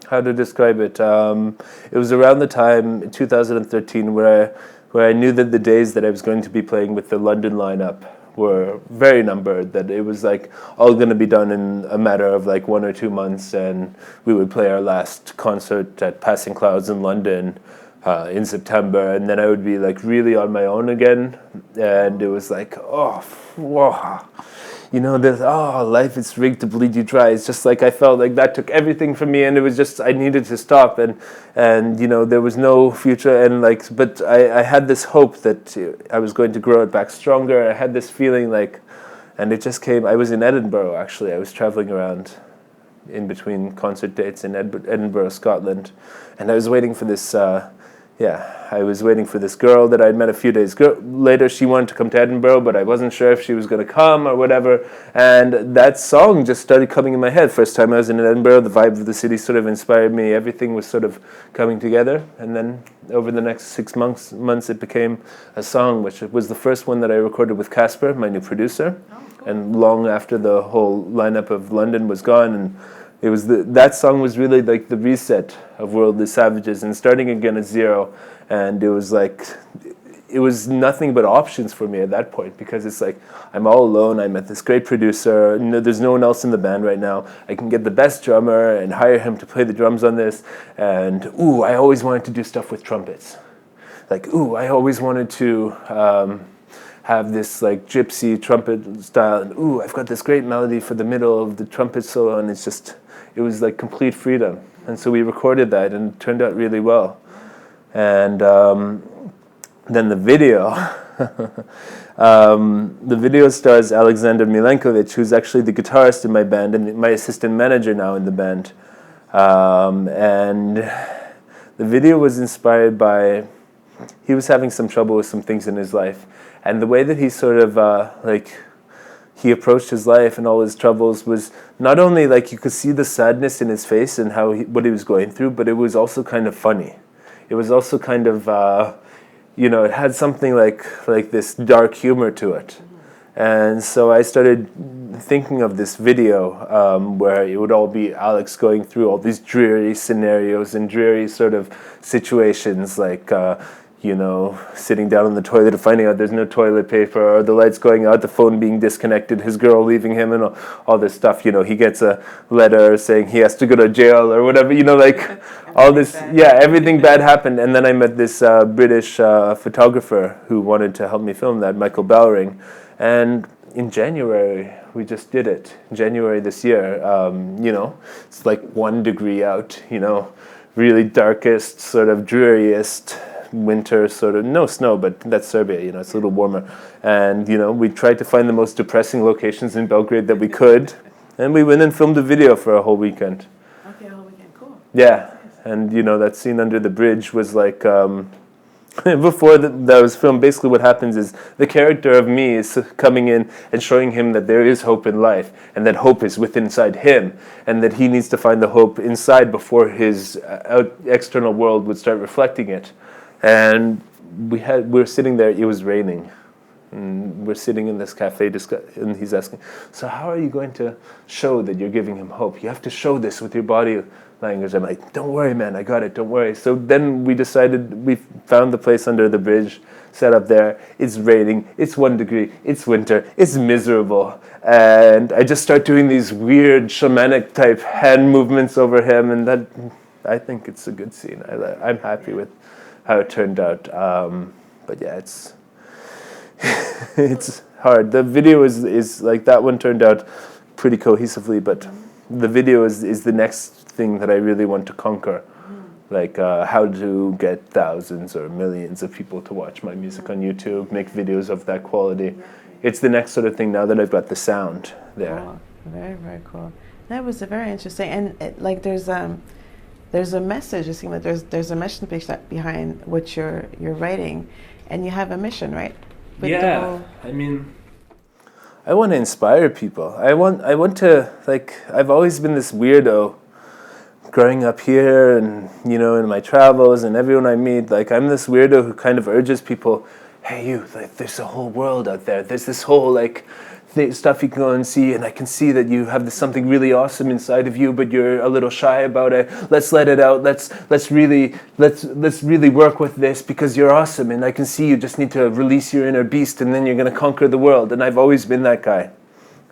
how to describe it? It was around the time in 2013 where I knew that the days that I was going to be playing with the London lineup were very numbered, that it was like all going to be done in a matter of like 1 or 2 months, and we would play our last concert at Passing Clouds in London in September, and then I would be like really on my own again, and it was like, oh, whoa. You know, life is rigged to bleed you dry. It's just like I felt like that took everything from me, and it was just I needed to stop, and you know, there was no future, and like, but I had this hope that I was going to grow it back stronger. I had this feeling like, and it just came. I was in Edinburgh actually. I was traveling around in between concert dates in Edinburgh, Scotland, and I was waiting for this. I was waiting for this girl that I'd met a few days later. She wanted to come to Edinburgh, but I wasn't sure if she was going to come or whatever. And that song just started coming in my head. First time I was in Edinburgh, the vibe of the city sort of inspired me. Everything was sort of coming together. And then over the next 6 months, it became a song, which was the first one that I recorded with Caspar, my new producer. And long after the whole lineup of London was gone, and it was that song was really like the reset of Worldly Savages and starting again at zero. And it was like, it was nothing but options for me at that point, because it's like, I'm all alone, I met this great producer, there's no one else in the band right now, I can get the best drummer and hire him to play the drums on this, and I always wanted to do stuff with trumpets. Like, I always wanted to have this like gypsy trumpet style, and I've got this great melody for the middle of the trumpet solo, and it was like complete freedom. And so we recorded that, and it turned out really well. And then the video, the video stars Alexander Milenkovic, who's actually the guitarist in my band and my assistant manager now in the band. And the video was inspired by, he was having some trouble with some things in his life. And the way that he sort of, he approached his life and all his troubles was not only like you could see the sadness in his face and what he was going through, but it was also kind of funny. It was also kind of, it had something like this dark humor to it. And so I started thinking of this video where it would all be Alex going through all these dreary scenarios and dreary sort of situations, like, sitting down on the toilet and finding out there's no toilet paper, or the lights going out, the phone being disconnected, his girl leaving him, and all this stuff. He gets a letter saying he has to go to jail or whatever, all this, everything bad happened. And then I met this British photographer who wanted to help me film that, Michael Bowring. And in January, we just did it. In January this year, it's like 1 degree out, really darkest, sort of dreariest winter, sort of, no snow, but that's Serbia, it's a little warmer. And, we tried to find the most depressing locations in Belgrade that we could. And we went and filmed a video for a whole weekend. Okay, a whole weekend, cool. Yeah. And, that scene under the bridge was like, before that was filmed, basically what happens is the character of me is coming in and showing him that there is hope in life, and that hope is within inside him, and that he needs to find the hope inside before his external world would start reflecting it. And we were sitting there, it was raining, and we're sitting in this cafe, and he's asking, so how are you going to show that you're giving him hope? You have to show this with your body language. I'm like, don't worry, man, I got it, don't worry. So then we found the place under the bridge, set up there, it's raining, it's 1 degree, it's winter, it's miserable. And I just start doing these weird shamanic type hand movements over him, and that, I think it's a good scene. I'm happy with how it turned out. But yeah, it's it's hard. The video is like, that one turned out pretty cohesively, but the video is the next thing that I really want to conquer. Like how to get thousands or millions of people to watch my music on YouTube, make videos of that quality. It's the next sort of thing now that I've got the sound there. Cool. Very, very cool. That was very interesting. And there's a message. It seems like there's a mission behind what you're writing, and you have a mission, right? I want to inspire people. I want to, like, I've always been this weirdo growing up here, and in my travels and everyone I meet, like, I'm this weirdo who kind of urges people, hey, you, like, there's a whole world out there. There's this whole like stuff you can go and see, and I can see that you have something really awesome inside of you, but you're a little shy about it. Let's let it out. Let's really work with this, because you're awesome, and I can see you just need to release your inner beast, and then you're going to conquer the world. And I've always been that guy,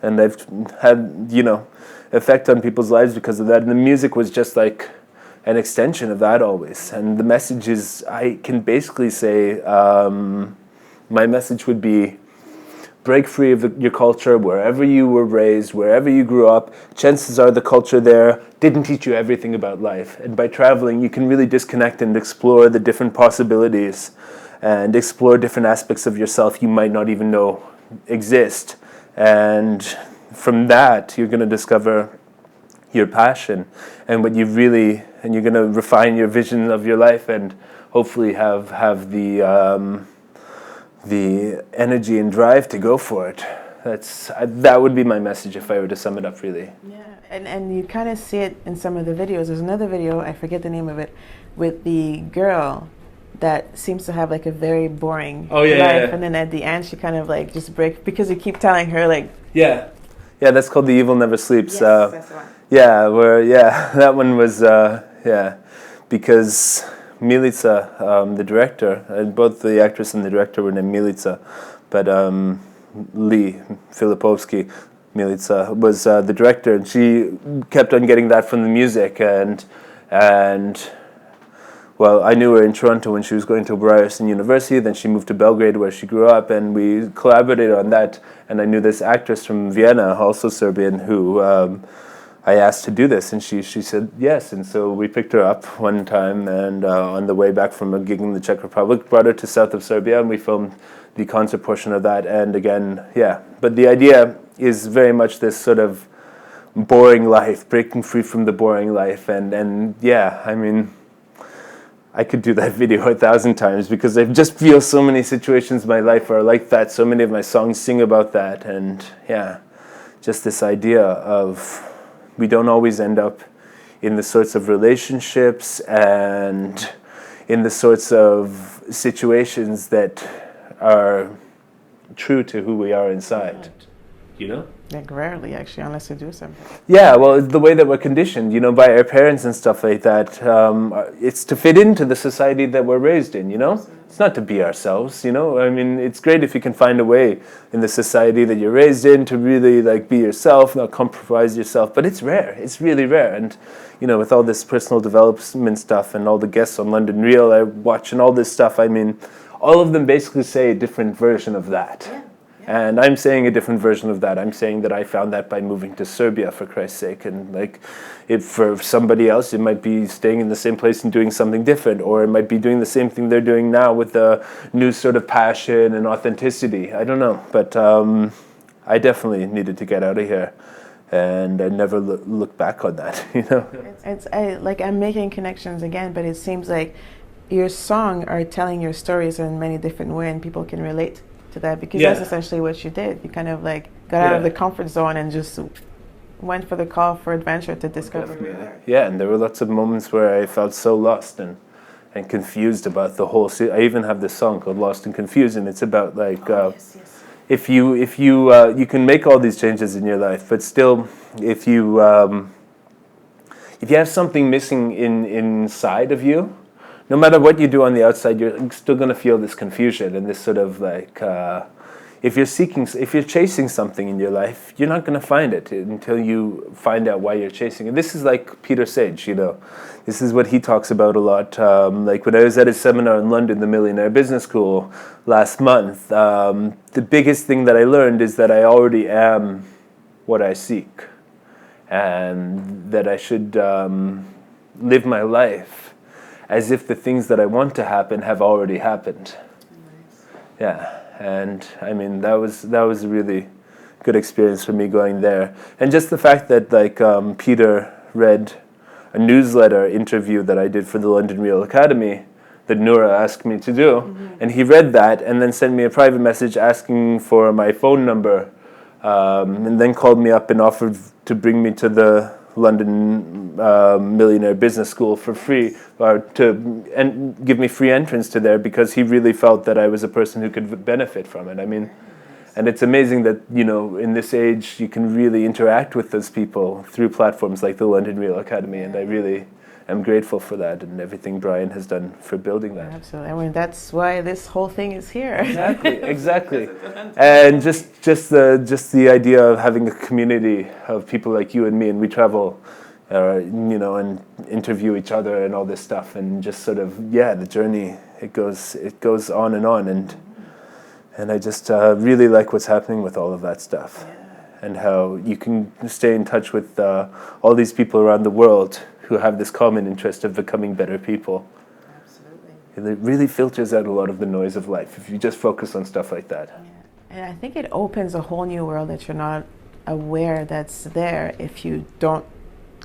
and I've had effect on people's lives because of that. And the music was just like an extension of that always. And the message is, I can basically say, my message would be, break free of your culture, wherever you were raised, wherever you grew up. Chances are the culture there didn't teach you everything about life. And by traveling, you can really disconnect and explore the different possibilities and explore different aspects of yourself you might not even know exist. And from that, you're going to discover your passion and what you're going to refine your vision of your life, and hopefully have the energy and drive to go for it. That would be my message if I were to sum it up, really. Yeah, and you kind of see it in some of the videos. There's another video, I forget the name of it, with the girl that seems to have like a very boring life, and then at the end she kind of like just breaks, because you keep telling her like... Yeah, that's called The Evil Never Sleeps. Yes, that's the one. That one was, because Milica, the director, both the actress and the director were named Milica, but Lee Filipovsky, Milica, was the director, and she kept on getting that from the music, and well, I knew her in Toronto when she was going to Ryerson University, then she moved to Belgrade where she grew up, and we collaborated on that, and I knew this actress from Vienna, also Serbian, who I asked to do this, and she said yes, and so we picked her up one time, and on the way back from a gig in the Czech Republic, brought her to south of Serbia, and we filmed the concert portion of that, and again, but the idea is very much this sort of boring life, breaking free from the boring life, and I mean, I could do that video 1,000 times because I just feel so many situations in my life are like that. So many of my songs sing about that. And just this idea of we don't always end up in the sorts of relationships and in the sorts of situations that are true to who we are inside. You know? Like rarely, actually, unless you do something. Yeah, well, it's the way that we're conditioned, by our parents and stuff like that. It's to fit into the society that we're raised in, It's not to be ourselves, I mean, it's great if you can find a way in the society that you're raised in to really, be yourself, not compromise yourself. But it's rare. It's really rare. And, with all this personal development stuff and all the guests on London Real I watch and all this stuff, I mean, all of them basically say a different version of that. Yeah. And I'm saying a different version of that. I'm saying that I found that by moving to Serbia, for Christ's sake. And if for somebody else, it might be staying in the same place and doing something different, or it might be doing the same thing they're doing now with a new sort of passion and authenticity. I don't know, but I definitely needed to get out of here, and I never look back on that. I'm making connections again, but it seems like your songs are telling your stories in many different ways, and people can relate to that because that's essentially what you did. You kind of got out of the comfort zone and just went for the call for adventure to discover who you were. Yeah, and there were lots of moments where I felt so lost and confused about the whole. I even have this song called "Lost and Confused," and it's about if you can make all these changes in your life, but still, if you have something missing inside of you. No matter what you do on the outside, you're still going to feel this confusion and this sort of if you're chasing something in your life, you're not going to find it until you find out why you're chasing it. This is like Peter Sage, This is what he talks about a lot. When I was at his seminar in London, the Millionaire Business School, last month, the biggest thing that I learned is that I already am what I seek, and that I should live my life as if the things that I want to happen have already happened. Nice. Yeah, and I mean that was a really good experience for me going there, and just the fact that Peter read a newsletter interview that I did for the London Real Academy that Noura asked me to do, and he read that and then sent me a private message asking for my phone number, and then called me up and offered to bring me to the London Millionaire Business School for free, and give me free entrance to there because he really felt that I was a person who could benefit from it. I mean, and it's amazing that in this age you can really interact with those people through platforms like the London Real Academy, and I really am grateful for that and everything Brian has done for building that. Absolutely. I mean, that's why this whole thing is here. Exactly. And just the idea of having a community of people like you and me, and we travel, and interview each other and all this stuff, and just sort of the journey it goes on, and I just really like what's happening with all of that stuff, and how you can stay in touch with all these people around the world who have this common interest of becoming better people. Absolutely. It really filters out a lot of the noise of life if you just focus on stuff like that. Yeah. And I think it opens a whole new world that you're not aware that's there if you don't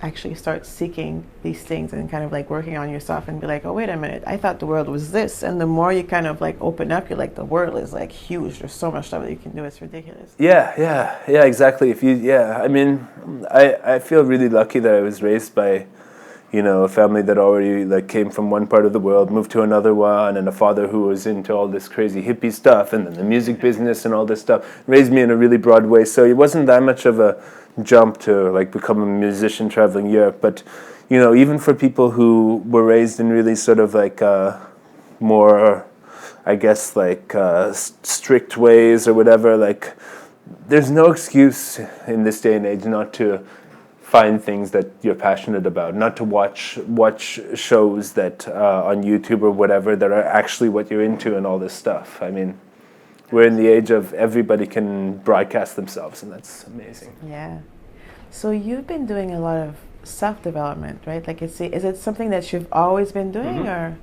actually start seeking these things and kind of working on yourself and be like, oh, wait a minute, I thought the world was this. And the more you kind of open up, you're like, the world is huge. There's so much stuff that you can do. It's ridiculous. Yeah, exactly. I mean, I feel really lucky that I was raised by a family that already like came from one part of the world, moved to another one, and a father who was into all this crazy hippie stuff, and then the music business and all this stuff, raised me in a really broad way. So it wasn't that much of a jump to like become a musician traveling Europe. But even for people who were raised in really sort of like more, I guess, like strict ways or whatever, like there's no excuse in this day and age not to find things that you're passionate about, not to watch shows that on YouTube or whatever that are actually what you're into and all this stuff. I mean, we're in the age of everybody can broadcast themselves, and that's amazing. Yeah. So you've been doing a lot of self-development, right? Like, is it something that you've always been doing, or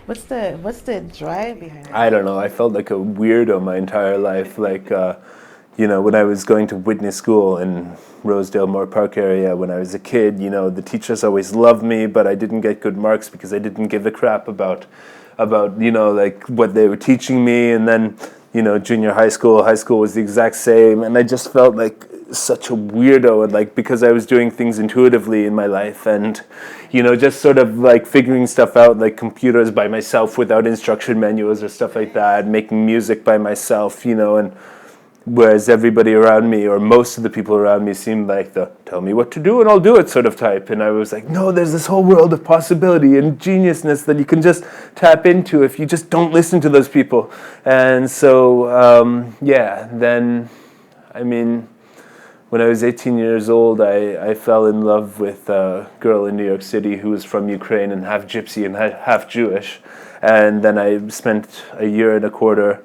what's the drive behind it? I don't know. I felt like a weirdo my entire life. Like, when I was going to Whitney School in Rosedale Moore Park area when I was a kid, the teachers always loved me, but I didn't get good marks because I didn't give a crap about like what they were teaching me. And then, junior high school was the exact same. And I just felt like such a weirdo, and like because I was doing things intuitively in my life and, just sort of like figuring stuff out, like computers by myself without instruction manuals or stuff like that, making music by myself, and whereas everybody around me, or most of the people around me, seemed like the tell me what to do and I'll do it sort of type. And I was like, no, there's this whole world of possibility and geniusness that you can just tap into if you just don't listen to those people. And so, then, I mean, when I was 18 years old, I fell in love with a girl in New York City who was from Ukraine and half Gypsy and half Jewish. And then I spent a year and a quarter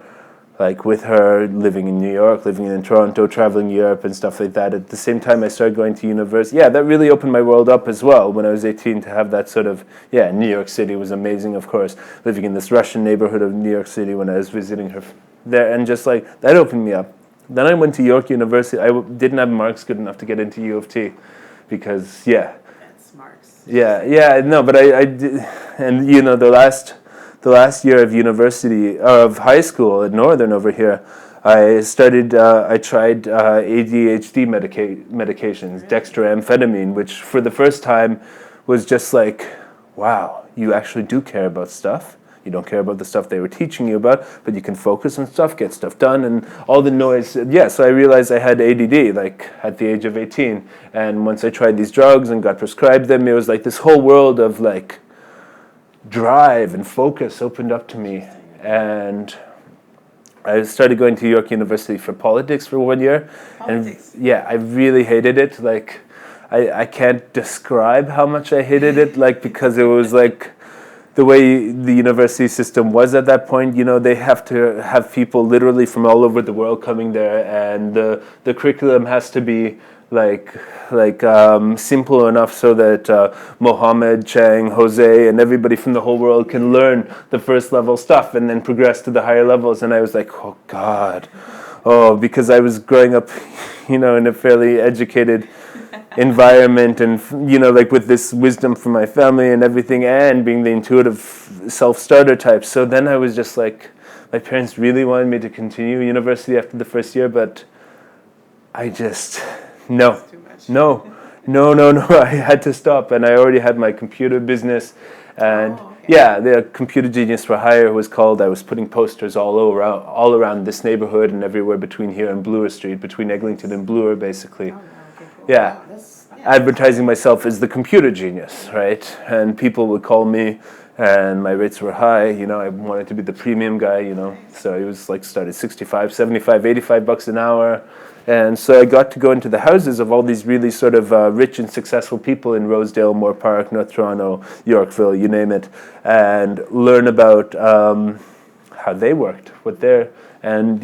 like with her, living in New York, living in Toronto, traveling Europe and stuff like that. At the same time I started going to university. Yeah, that really opened my world up as well when I was 18 to have that sort of, New York City was amazing, of course, living in this Russian neighborhood of New York City when I was visiting her there, and just like, that opened me up. Then I went to York University. I didn't have marks good enough to get into U of T because, That's marks. No, but I did, and the last year of university, of high school at Northern over here, I tried ADHD medications, dextroamphetamine, which for the first time was just like, wow, you actually do care about stuff. You don't care about the stuff they were teaching you about, but you can focus on stuff, get stuff done, and all the noise. Yeah, so I realized I had ADD, like, at the age of 18. And once I tried these drugs and got prescribed them, it was like this whole world of, like, drive and focus opened up to me. And I started going to York University for politics for 1 year. Politics? And I really hated it. Like, I can't describe how much I hated it, like, because it was like the way the university system was at that point. They have to have people literally from all over the world coming there, and the curriculum has to be like simple enough so that Mohammed, Chang, Jose, and everybody from the whole world can learn the first level stuff and then progress to the higher levels. And I was like, oh God, because I was growing up, in a fairly educated environment, and like with this wisdom from my family and everything, and being the intuitive self-starter type. So then I was just like, my parents really wanted me to continue university after the first year, but I just no. I had to stop, and I already had my computer business, and the Computer Genius for Hire was called. I was putting posters all around this neighborhood and everywhere between here and Bloor Street, between Eglinton and Bloor, basically. Advertising myself as the computer genius, right? And people would call me, and my rates were high. I wanted to be the premium guy, so it was like started 65, 75, 85 bucks an hour. And so I got to go into the houses of all these really sort of rich and successful people in Rosedale, Moore Park, North Toronto, Yorkville, you name it, and learn about how they worked, and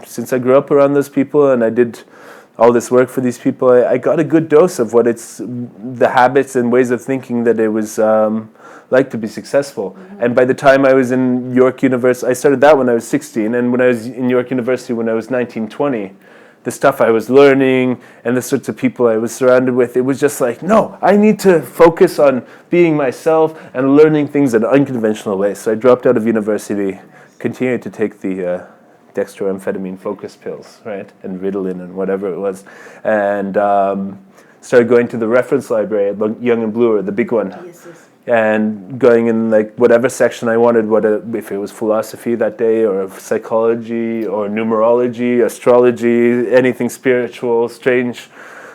since I grew up around those people and I did all this work for these people, I got a good dose of what the habits and ways of thinking that it was like to be successful. Mm-hmm. And by the time I was in York University, I started that when I was 16, and when I was in York University when I was 19, 20, the stuff I was learning and the sorts of people I was surrounded with, it was just like, no, I need to focus on being myself and learning things in an unconventional way. So I dropped out of university, continued to take the dextroamphetamine focus pills, right, and Ritalin and whatever it was, and started going to the reference library at Young and Bloor, the big one. Yes, yes. And going in like whatever section I wanted, if it was philosophy that day, or psychology, or numerology, astrology, anything spiritual, strange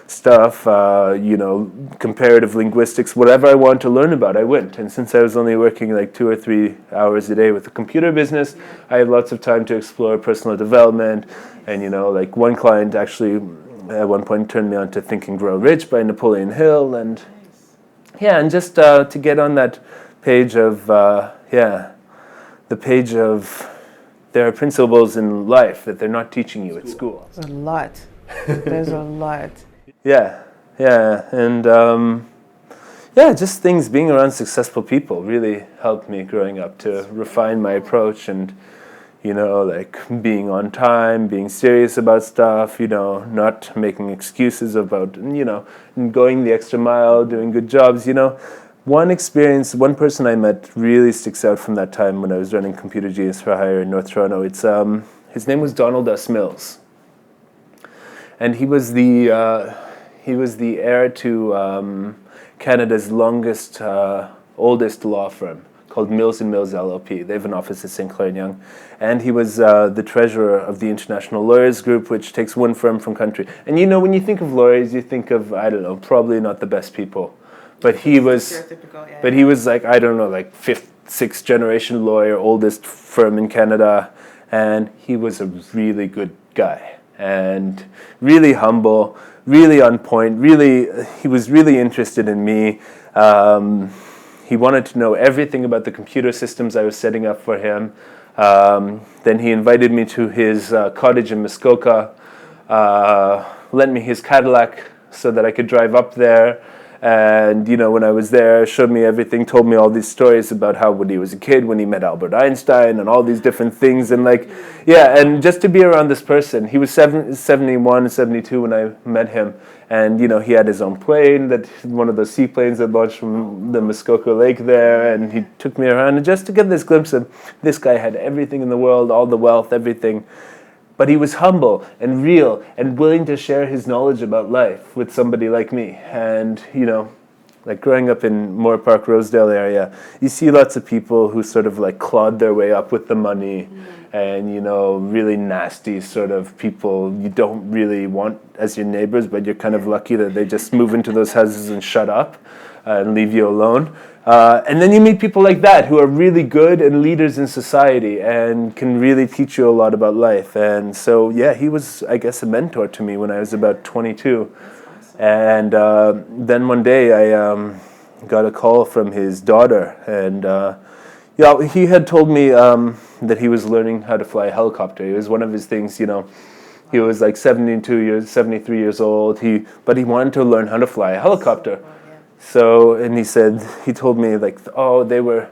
stuff, comparative linguistics, whatever I wanted to learn about, I went. And since I was only working like 2 or 3 hours a day with the computer business, I had lots of time to explore personal development. And like one client actually at one point turned me on to Think and Grow Rich by Napoleon Hill, and and just to get on that page of the page of there are principles in life that they're not teaching you at school. There's a lot. There's a lot. And just things, being around successful people really helped me growing up to refine my approach, and like being on time, being serious about stuff, not making excuses about, going the extra mile, doing good jobs, One person I met really sticks out from that time when I was running Computer Genius for Hire in North Toronto. It's his name was Donald S. Mills. And he was the heir to Canada's longest, oldest law firm, called Mills & Mills LLP. They have an office at St. Clair and Yonge. And he was the treasurer of the International Lawyers Group, which takes one firm from country. And when you think of lawyers, you think of, I don't know, probably not the best people. But he was, he was like, I don't know, like 5th, 6th generation lawyer, oldest firm in Canada. And he was a really good guy. And really humble, really on point, he was really interested in me. He wanted to know everything about the computer systems I was setting up for him. Then he invited me to his cottage in Muskoka, lent me his Cadillac so that I could drive up there. And, when I was there, showed me everything, told me all these stories about how when he was a kid, when he met Albert Einstein and all these different things. And and just to be around this person, he was 71, 72 when I met him. And, he had his own plane, one of those seaplanes that launched from the Muskoka Lake there. And he took me around, and just to get this glimpse of this guy had everything in the world, all the wealth, everything. But he was humble and real and willing to share his knowledge about life with somebody like me. And, like growing up in Moore Park, Rosedale area, you see lots of people who sort of like clawed their way up with the money and, really nasty sort of people you don't really want as your neighbors, but you're kind of lucky that they just move into those houses and shut up and leave you alone. And then you meet people like that who are really good and leaders in society and can really teach you a lot about life. And so, he was, I guess, a mentor to me when I was about 22. And then one day I got a call from his daughter. And he had told me that he was learning how to fly a helicopter. It was one of his things, He was like 73 years old. But he wanted to learn how to fly a helicopter. So, and he told me like, they were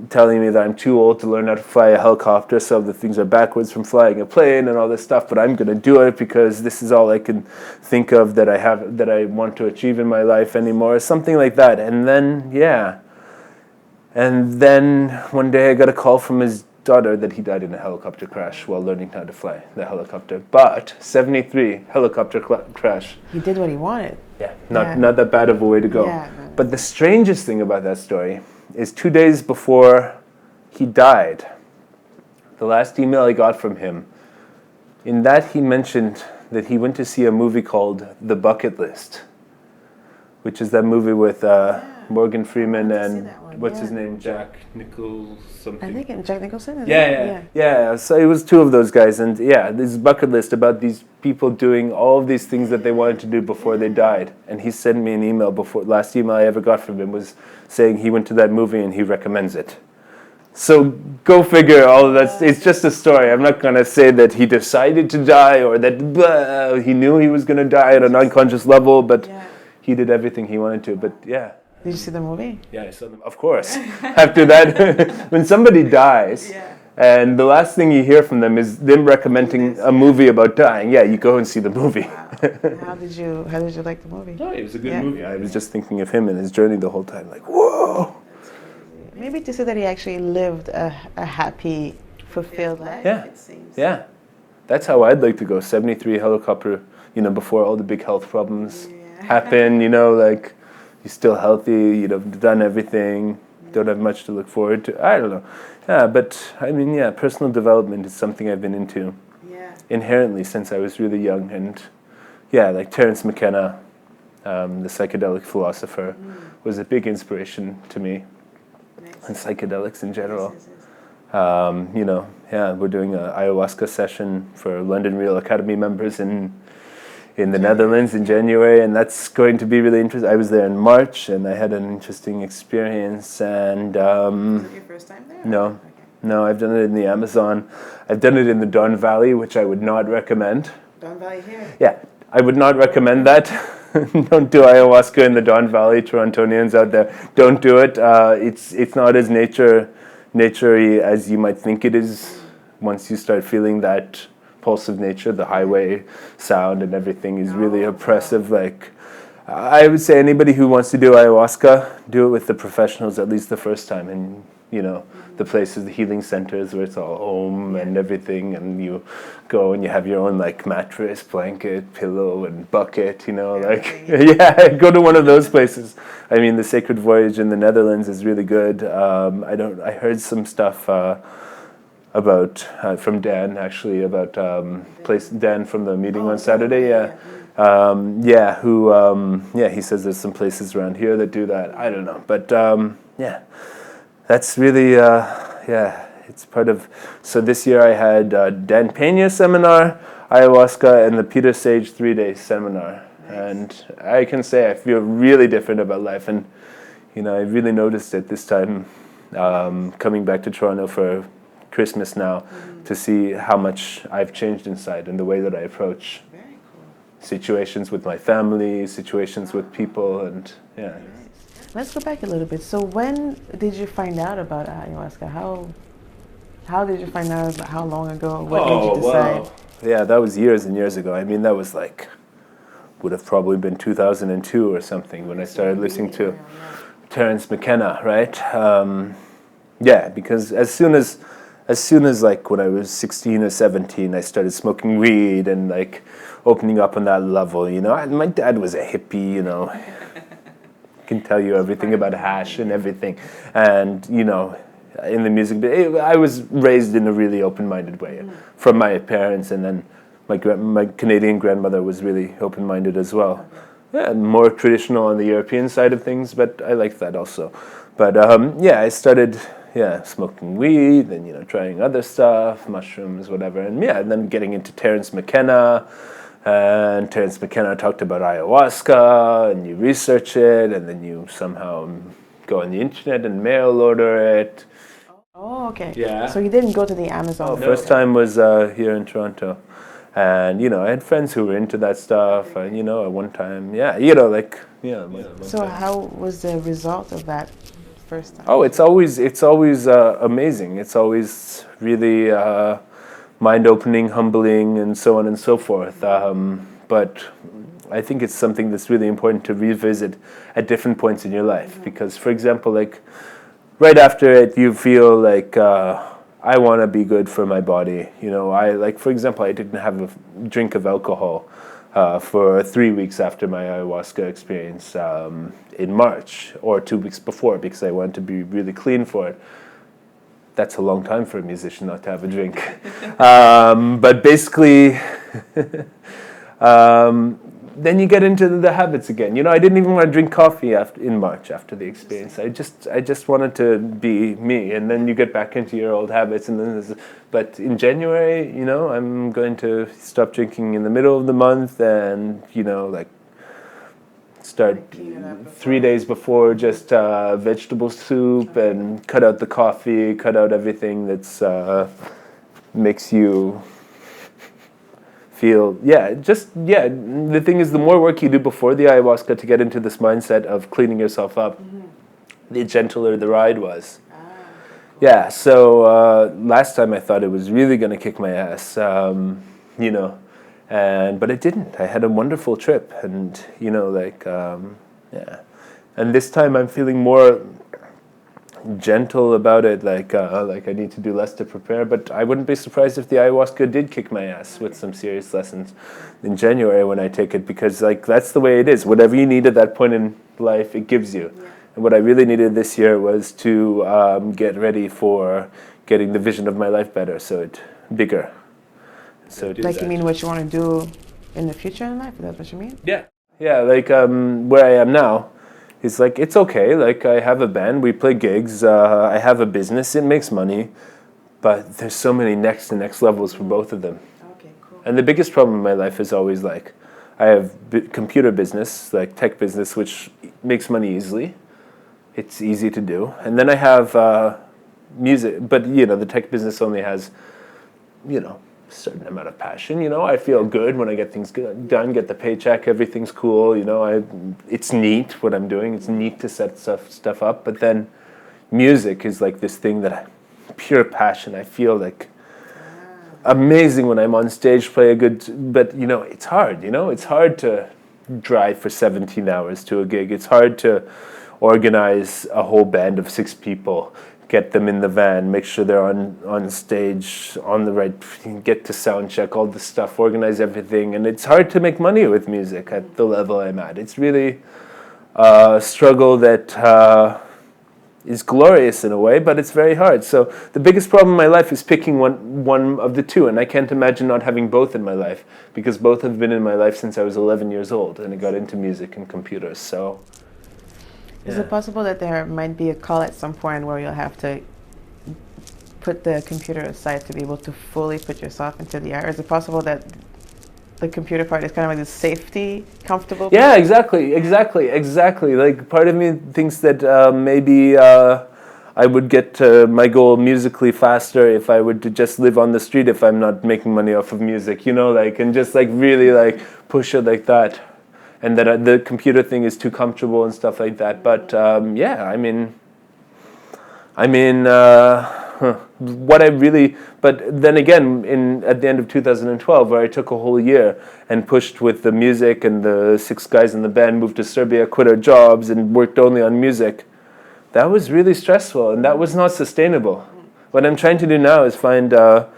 telling me that I'm too old to learn how to fly a helicopter, so the things are backwards from flying a plane and all this stuff, but I'm going to do it because this is all I can think of that I want to achieve in my life anymore, something like that. And then one day I got a call from his daughter that he died in a helicopter crash while learning how to fly the helicopter. But 73 helicopter crash. He did what he wanted. Not that bad of a way to go. But the strangest thing about that story is 2 days before he died, the last email I got from him, in that he mentioned that he went to see a movie called The Bucket List, which is that movie with Morgan Freeman and what's his name, Jack Nicholson. I think Jack Nicholson. Yeah. So it was two of those guys, and this bucket list about these people doing all of these things that they wanted to do before they died. And he sent me an email last email I ever got from him was saying he went to that movie and he recommends it. So go figure all of that. It's just a story. I'm not going to say that he decided to die or that he knew he was going to die at an unconscious level, but he did everything he wanted to. But Did you see the movie? Yeah, I saw them. Of course. After that, when somebody dies, and the last thing you hear from them is them recommending a movie about dying, you go and see the movie. Wow. How did you like the movie? No, it was a good movie. I was just thinking of him and his journey the whole time, like, whoa. Maybe to say that he actually lived a happy, fulfilled life. It seems. That's how I'd like to go. 73 helicopter, before all the big health problems happen, you know, like you're still healthy, you've done everything, don't have much to look forward to. I don't know. Yeah, but I mean, yeah, personal development is something I've been into inherently since I was really young. And yeah, like Terence McKenna, the psychedelic philosopher, was a big inspiration to me, and psychedelics in general. We're doing an ayahuasca session for London Real Academy members in the Netherlands in January, and that's going to be really interesting. I was there in March, and I had an interesting experience. And was it your first time there? No, no, I've done it in the Amazon. I've done it in the Don Valley, which I would not recommend. Don Valley here? Yeah, I would not recommend that. Don't do ayahuasca in the Don Valley, Torontonians out there. Don't do it. It's not as naturey as you might think it is. Once you start feeling that pulse of nature, the highway sound and everything is really oppressive. Like, I would say anybody who wants to do ayahuasca, do it with the professionals at least the first time. And the places, the healing centers where it's all om and everything, and you go and you have your own like mattress, blanket, pillow, and bucket. Go to one of those places. I mean, the Sacred Voyage in the Netherlands is really good. I heard some stuff about from Dan actually about Dan from the meeting on Saturday. He says there's some places around here that do that. I don't know, but that's really it's part of. So this year I had Dan Peña seminar, ayahuasca, and the Peter Sage 3-day seminar. And I can say I feel really different about life, and I really noticed it this time coming back to Toronto for Christmas now, to see how much I've changed inside and the way that I approach situations with my family, situations with people, and Let's go back a little bit. So when did you find out about ayahuasca? How did you find out about, how long ago? What made you decide? Wow. Yeah, that was years and years ago. I mean, that was would have probably been 2002 or something when I started listening to Terence McKenna, right? Because as soon as like when I was 16 or 17, I started smoking weed and like opening up on that level. My dad was a hippie. Can tell you everything about hash and everything, and in the music, I was raised in a really open-minded way from my parents, and then my Canadian grandmother was really open-minded as well. Yeah, more traditional on the European side of things, but I liked that also. But I started smoking weed, and trying other stuff, mushrooms, whatever, and then getting into Terence McKenna. And Terence McKenna talked about ayahuasca, and you research it, and then you somehow go on the internet and mail order it. Oh, okay. Yeah. So you didn't go to the Amazon? First time was here in Toronto. And, I had friends who were into that stuff, and, at one time, So how was the result of that first time? Oh, it's always amazing. It's always really mind-opening, humbling, and so on and so forth. But I think it's something that's really important to revisit at different points in your life. Because, for example, like right after it, you feel like I want to be good for my body. For example, I didn't have a drink of alcohol for 3 weeks after my ayahuasca experience in March, or 2 weeks before, because I wanted to be really clean for it. That's a long time for a musician not to have a drink. But basically, then you get into the habits again. I didn't even want to drink coffee in March after the experience. I just wanted to be me. And then you get back into your old habits. But in January, I'm going to stop drinking in the middle of the month, and start 3 days before just vegetable soup, and cut out the coffee, cut out everything that's makes you feel the thing is, the more work you do before the ayahuasca to get into this mindset of cleaning yourself up, the gentler the ride was. So last time I thought it was really going to kick my ass, but it didn't. I had a wonderful trip, and and this time I'm feeling more, gentle about it, like I need to do less to prepare. But I wouldn't be surprised if the ayahuasca did kick my ass with some serious lessons in January when I take it, because like that's the way it is. Whatever you need at that point in life, it gives you. Yeah. And what I really needed this year was to get ready for getting the vision of my life better, bigger. So like that. You mean what you want to do in the future in life? Is that what you mean? Yeah. Yeah, like where I am now. It's like, it's okay, like I have a band, we play gigs, I have a business, it makes money, but there's so many next levels for both of them. Okay, cool. And the biggest problem in my life is always like, I have computer business, like tech business, which makes money easily. It's easy to do. And then I have music, but the tech business only has, a certain amount of passion. I feel good when I get things done, get the paycheck, everything's cool. It's neat what I'm doing. It's neat to set stuff up. But then music is like this thing pure passion. I feel like amazing when I'm on stage, play a good, but it's hard. It's hard to drive for 17 hours to a gig. It's hard to organize a whole band of 6 people, get them in the van, make sure they're on stage, on the right, get to sound check, all the stuff, organize everything. And it's hard to make money with music at the level I'm at. It's really a struggle that is glorious in a way, but it's very hard. So the biggest problem in my life is picking one of the two, and I can't imagine not having both in my life, because both have been in my life since I was 11 years old, and I got into music and computers. So is it possible that there might be a call at some point where you'll have to put the computer aside to be able to fully put yourself into the art? Or is it possible that the computer part is kind of like the safety, comfortable? Yeah, exactly. Like part of me thinks that maybe I would get to my goal musically faster if I were to just live on the street, if I'm not making money off of music, and just like really like push it like that. And that the computer thing is too comfortable and stuff like that. But what I really, but then again, at the end of 2012, where I took a whole year and pushed with the music, and the 6 guys in the band moved to Serbia, quit our jobs, and worked only on music, that was really stressful, and that was not sustainable. What I'm trying to do now is find a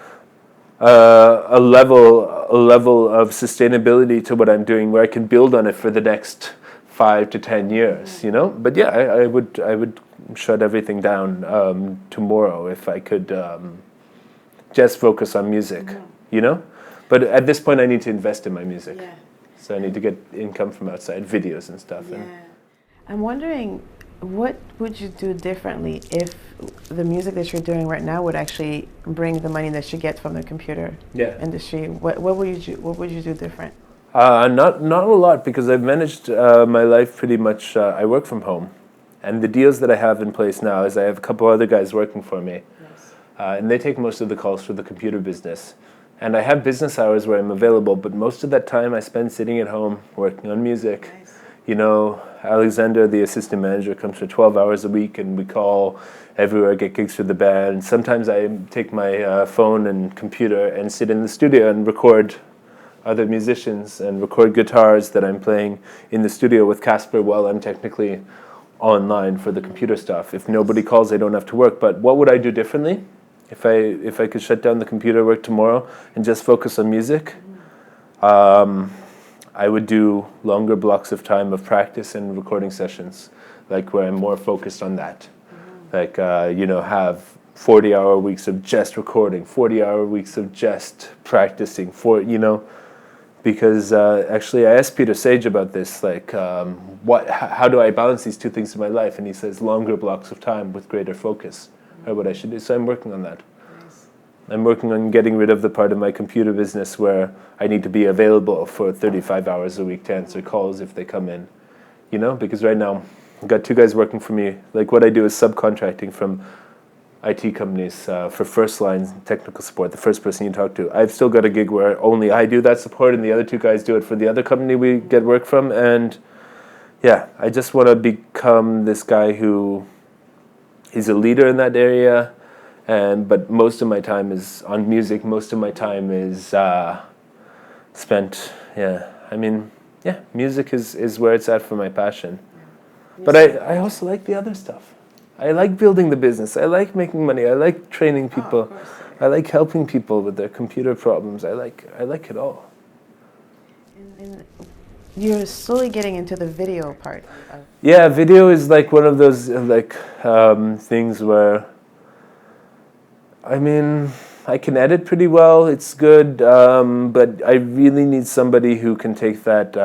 level of sustainability to what I'm doing, where I can build on it for the next 5 to 10 years, But yeah, I would shut everything down tomorrow if I could just focus on music, But at this point, I need to invest in my music. Yeah. So I need to get income from outside, videos and stuff. Yeah. I'm wondering, what would you do differently if the music that you're doing right now would actually bring the money that you get from the computer industry? What would you do different? Not a lot, because I've managed my life pretty much. I work from home, and the deals that I have in place now is I have a couple other guys working for me, nice. And they take most of the calls for the computer business. And I have business hours where I'm available, but most of that time I spend sitting at home working on music. Nice. Alexander, the assistant manager, comes for 12 hours a week, and we call everywhere, get gigs for the band. Sometimes I take my phone and computer and sit in the studio and record other musicians and record guitars that I'm playing in the studio with Caspar while I'm technically online for the computer stuff. If nobody calls, I don't have to work. But what would I do differently if I could shut down the computer work tomorrow and just focus on music? I would do longer blocks of time of practice and recording sessions, like where I'm more focused on that. Like, have 40-hour weeks of just recording, 40-hour weeks of just practicing, because actually I asked Peter Sage about this, like, how do I balance these two things in my life? And he says longer blocks of time with greater focus are what I should do. So I'm working on that. I'm working on getting rid of the part of my computer business where I need to be available for 35 hours a week to answer calls if they come in, because right now I've got 2 guys working for me. Like what I do is subcontracting from IT companies for first line technical support, the first person you talk to. I've still got a gig where only I do that support and the other 2 guys do it for the other company we get work from. And yeah, I just want to become this guy who is a leader in that area. But most of my time is on music. Most of my time is spent, music is where it's at for my passion. But I also like the other stuff. I like building the business. I like making money. I like training people. I like helping people with their computer problems. I like it all. And you're slowly getting into the video part. Yeah, video is like one of those things where, I mean, I can edit pretty well. It's good, but I really need somebody who can take that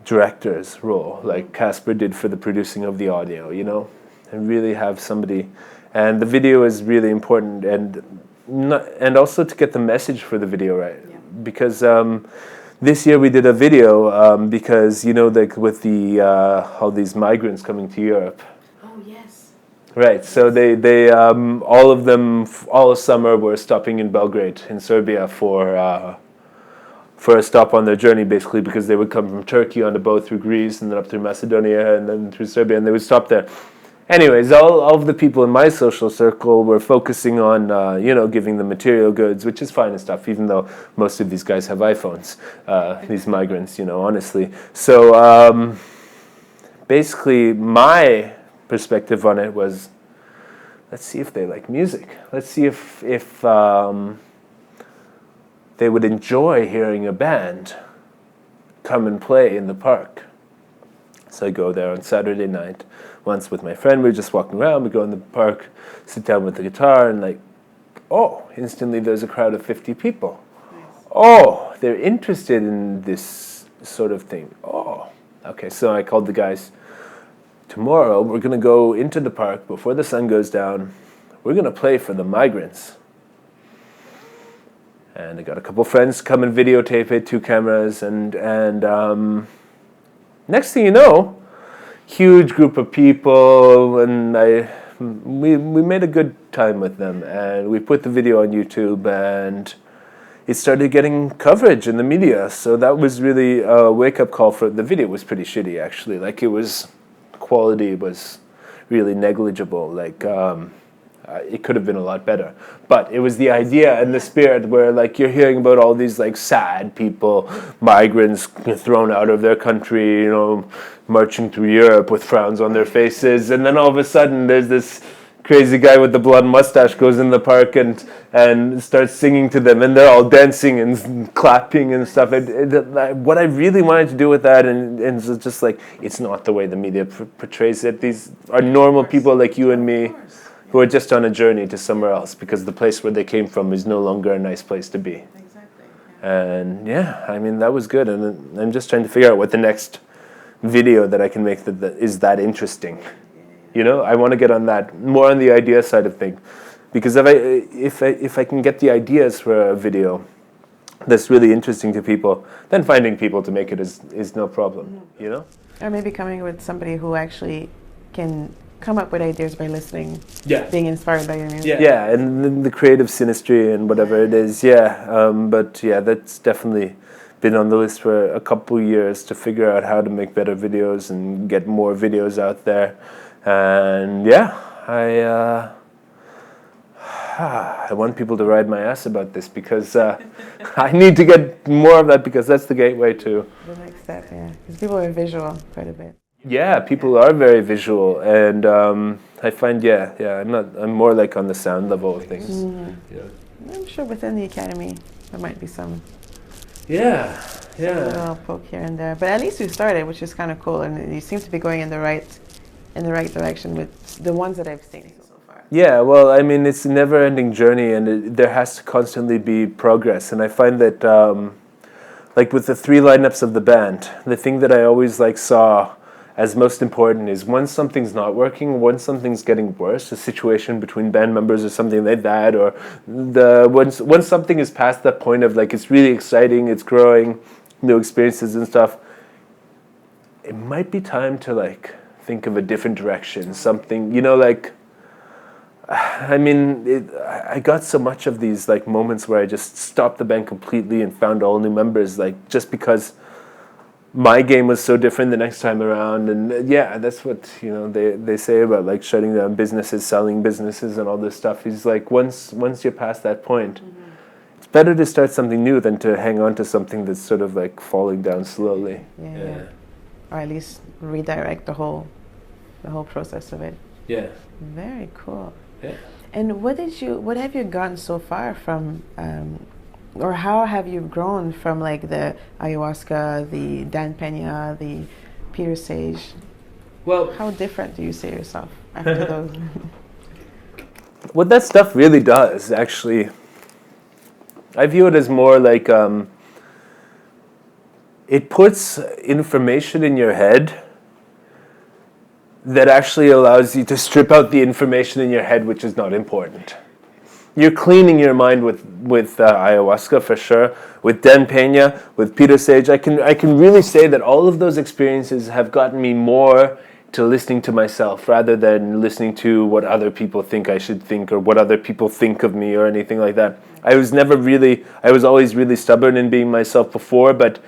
director's role, like Caspar did for the producing of the audio, you know, and really have somebody. And the video is really important, and also to get the message for the video right, because this year we did a video because, you know, like with the all these migrants coming to Europe. Oh yes. Right. So they all of them all summer were stopping in Belgrade in Serbia for a stop on their journey, basically, because they would come from Turkey on a boat through Greece and then up through Macedonia and then through Serbia, and they would stop there. Anyways, all of the people in my social circle were focusing on, you know, giving them material goods, which is fine and stuff, even though most of these guys have iPhones, these migrants, you know, honestly. So basically, my perspective on it was, let's see if they like music. Let's see if they would enjoy hearing a band come and play in the park. So I go there on Saturday night. Once with my friend, we were just walking around, we go in the park, sit down with the guitar, and instantly there's a crowd of 50 people. Nice. Oh, they're interested in this sort of thing. Oh, okay, so I called the guys. Tomorrow, we're going to go into the park before the sun goes down. We're going to play for the migrants. And I got a couple friends come and videotape it, 2 cameras, and next thing you know, huge group of people, and we made a good time with them, and we put the video on YouTube, and it started getting coverage in the media. So that was really a wake-up call. For the video was pretty shitty, actually. Like, quality was really negligible. Like, it could have been a lot better, but it was the idea and the spirit where, like, you're hearing about all these like sad people, migrants thrown out of their country, you know, marching through Europe with frowns on their faces, and then all of a sudden there's this crazy guy with the blonde mustache goes in the park and starts singing to them, and they're all dancing and clapping and stuff. What I really wanted to do with that, and it's just like, it's not the way the media portrays it. These are normal people like you and me, who are just on a journey to somewhere else because the place where they came from is no longer a nice place to be. Exactly. And yeah, I mean, that was good. And I'm just trying to figure out what the next video that I can make that is that interesting. You know, I want to get on that, more on the idea side of things. Because if I can get the ideas for a video that's really interesting to people, then finding people to make it is no problem, you know? Or maybe coming with somebody who actually can come up with ideas by listening, being inspired by your music. Yeah, and the creative synastry and whatever it is, but yeah, that's definitely been on the list for a couple years to figure out how to make better videos and get more videos out there. And yeah, I want people to ride my ass about this because I need to get more of that, because that's the gateway to the next step. Yeah, because people are visual quite a bit. Yeah, people are very visual, and I find I'm more like on the sound level of things. Mm-hmm. Yeah. I'm sure within the academy there might be some. Some little poke here and there, but at least you started, which is kind of cool, and you seem to be going in the right direction with the ones that I've seen so far. Yeah, well, I mean, it's a never-ending journey, and there has to constantly be progress. And I find that, like with the 3 lineups of the band, the thing that I always saw as most important is when something's not working, when something's getting worse, a situation between band members or something like that, or when something is past that point of it's really exciting, it's growing, new experiences and stuff, it might be time to think of a different direction, something, I mean, I got so much of these moments where I just stopped the band completely and found all new members, just because my game was so different the next time around. And that's what they say about shutting down businesses, selling businesses, and all this stuff. Is once you're past that point, it's better to start something new than to hang on to something that's sort of falling down slowly. Yeah. Or at least redirect the whole the whole process of it. Yeah. Very cool. Yeah. And what have you gotten so far from, or how have you grown from like the ayahuasca, the Dan Peña, the Peter Sage? Well, how different do you see yourself after those? What that stuff really does, actually, I view it as more like it puts information in your head that actually allows you to strip out the information in your head which is not important. You're cleaning your mind with ayahuasca for sure, with Dan Peña, with Peter Sage. I can really say that all of those experiences have gotten me more to listening to myself rather than listening to what other people think I should think or what other people think of me or anything like that. I was always really stubborn in being myself before, but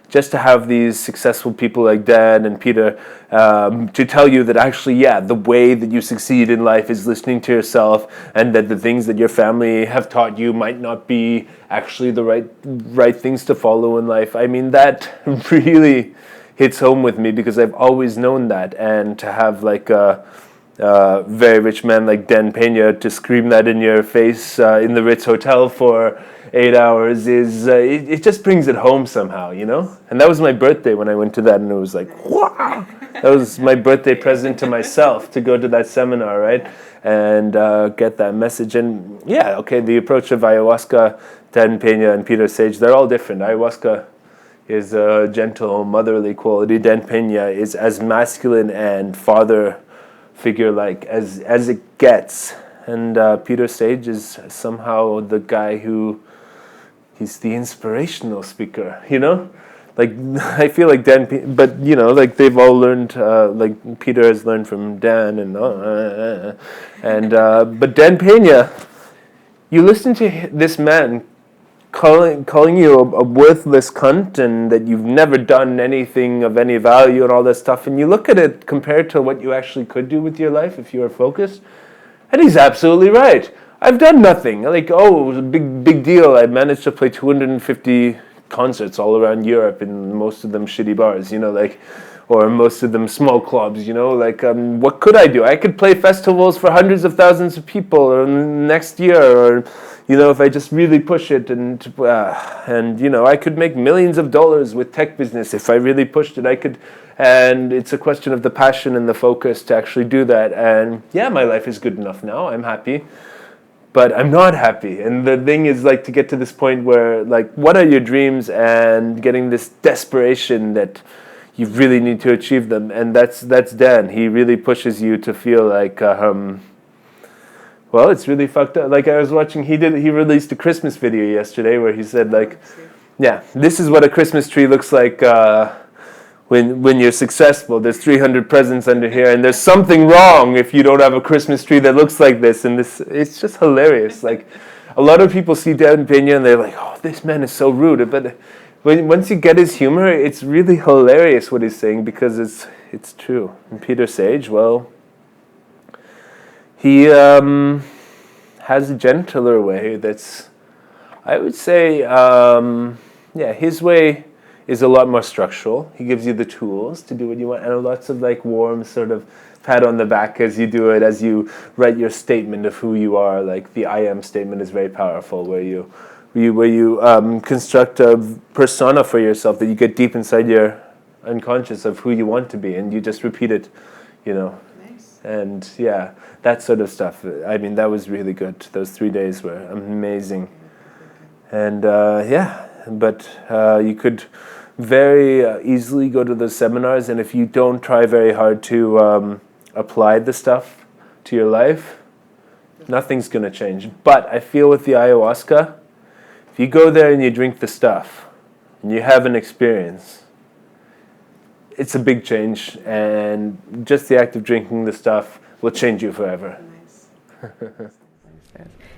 just to have these successful people like Dan and Peter to tell you that actually, yeah, the way that you succeed in life is listening to yourself, and that the things that your family have taught you might not be actually the right things to follow in life. I mean, that really hits home with me because I've always known that, and to have like a very rich man like Dan Peña to scream that in your face in the Ritz Hotel for 8 hours is it just brings it home somehow, you know. And that was my birthday when I went to that, and it was like, wow, that was my birthday present to myself to go to that seminar, right, and get that message. And yeah, okay, the approach of ayahuasca, Dan Peña and Peter Sage, they're all different. Ayahuasca is a gentle, motherly quality. Dan Peña is as masculine and father figure-like as it gets. And Peter Sage is somehow the guy who, he's the inspirational speaker, you know? Like, I feel like but, you know, like they've all learned, like Peter has learned from Dan, but Dan Peña, you listen to this man calling you a worthless cunt and that you've never done anything of any value and all that stuff, and you look at it compared to what you actually could do with your life if you were focused, and he's absolutely right. I've done nothing. Like, oh, it was a big deal. I managed to play 250 concerts all around Europe, in most of them shitty bars, you know, like, or most of them small clubs, you know, like, what could I do? I could play festivals for hundreds of thousands of people or next year, or, you know, if I just really push it, and you know, I could make millions of dollars with tech business if I really pushed it. I could, and it's a question of the passion and the focus to actually do that. And yeah, my life is good enough now. I'm happy, but I'm not happy. And the thing is, like, to get to this point where, like, what are your dreams, and getting this desperation that you really need to achieve them. And that's Dan. He really pushes you to feel like, well, it's really fucked up. Like, I was watching, he released a Christmas video yesterday where he said, like, yeah, this is what a Christmas tree looks like when you're successful. There's 300 presents under here, and there's something wrong if you don't have a Christmas tree that looks like this. And this, it's just hilarious. Like, a lot of people see Dan Peña and they're like, oh, this man is so rude. But once you get his humor, it's really hilarious what he's saying, because it's true. And Peter Sage, well, he has a gentler way that's, I would say, yeah, his way is a lot more structural. He gives you the tools to do what you want, and lots of like warm sort of pat on the back as you do it, as you write your statement of who you are. Like the I am statement is very powerful, where you construct a persona for yourself that you get deep inside your unconscious of who you want to be, and you just repeat it, you know. Nice. And yeah, that sort of stuff. I mean, that was really good. Those 3 days were amazing. And yeah, but you could very easily go to those seminars, and if you don't try very hard to apply the stuff to your life, nothing's going to change. But I feel with the ayahuasca, if you go there and you drink the stuff, and you have an experience, it's a big change, and just the act of drinking the stuff will change you forever. Nice.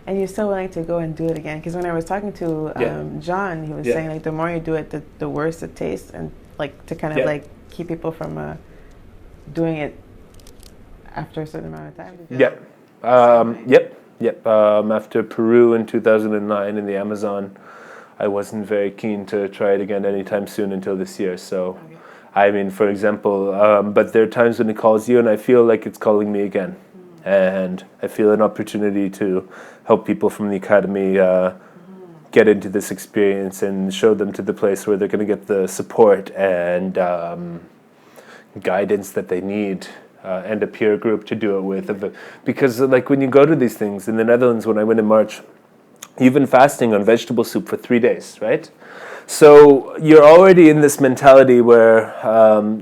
And you're still willing to go and do it again? Because when I was talking to John, he was saying like the more you do it, the worse it tastes, and like to kind of like keep people from doing it after a certain amount of time. Yep. After Peru in 2009 in the Amazon, I wasn't very keen to try it again anytime soon until this year. So I mean, for example, but there are times when it calls you and I feel like it's calling me again. And I feel an opportunity to help people from the academy get into this experience and show them to the place where they're going to get the support and guidance that they need, and a peer group to do it with. Because like when you go to these things in the Netherlands, when I went in March, you've been fasting on vegetable soup for 3 days, right? So you're already in this mentality where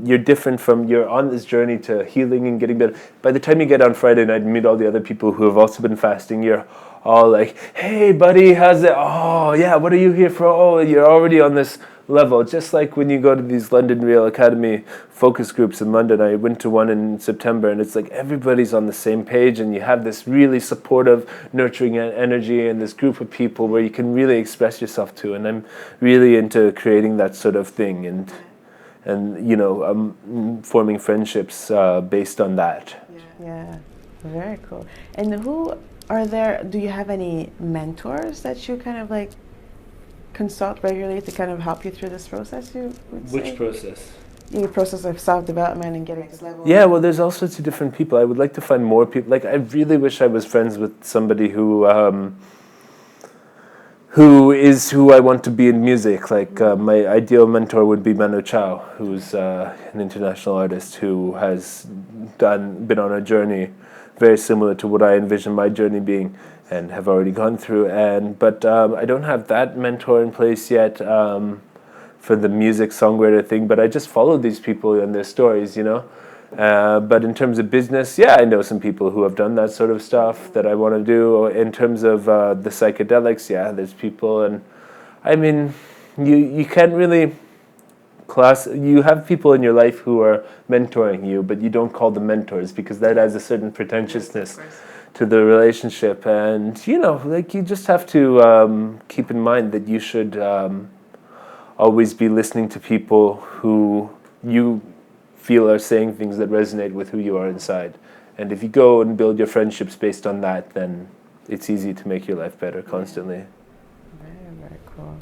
you're different from, you're on this journey to healing and getting better. By the time you get on Friday night and meet all the other people who have also been fasting, you're all like, hey buddy, how's it? Oh yeah, what are you here for? Oh, you're already on this level. Just like when you go to these London Real Academy focus groups in London. I went to one in September, and it's like everybody's on the same page, and you have this really supportive, nurturing energy and this group of people where you can really express yourself to. And I'm really into creating that sort of thing, and you know, forming friendships based on that. Yeah, very cool. And do you have any mentors that you kind of like consult regularly to kind of help you through this process, you would say? Which process? The process of self-development and getting to this level. Yeah, well, there's all sorts of different people. I would like to find more people. Like, I really wish I was friends with somebody who is who I want to be in music. Like, my ideal mentor would be Manu Chao, who's an international artist who has been on a journey very similar to what I envision my journey being, and have already gone through. But I don't have that mentor in place yet for the music songwriter thing, but I just follow these people and their stories, you know. But in terms of business, yeah, I know some people who have done that sort of stuff that I want to do. In terms of the psychedelics, yeah, there's people. And I mean, you can't really you have people in your life who are mentoring you, but you don't call them mentors, because that has a certain pretentiousness to the relationship. And you know, like, you just have to keep in mind that you should always be listening to people who you feel are saying things that resonate with who you are inside. And if you go and build your friendships based on that, then it's easy to make your life better constantly. Very, very cool.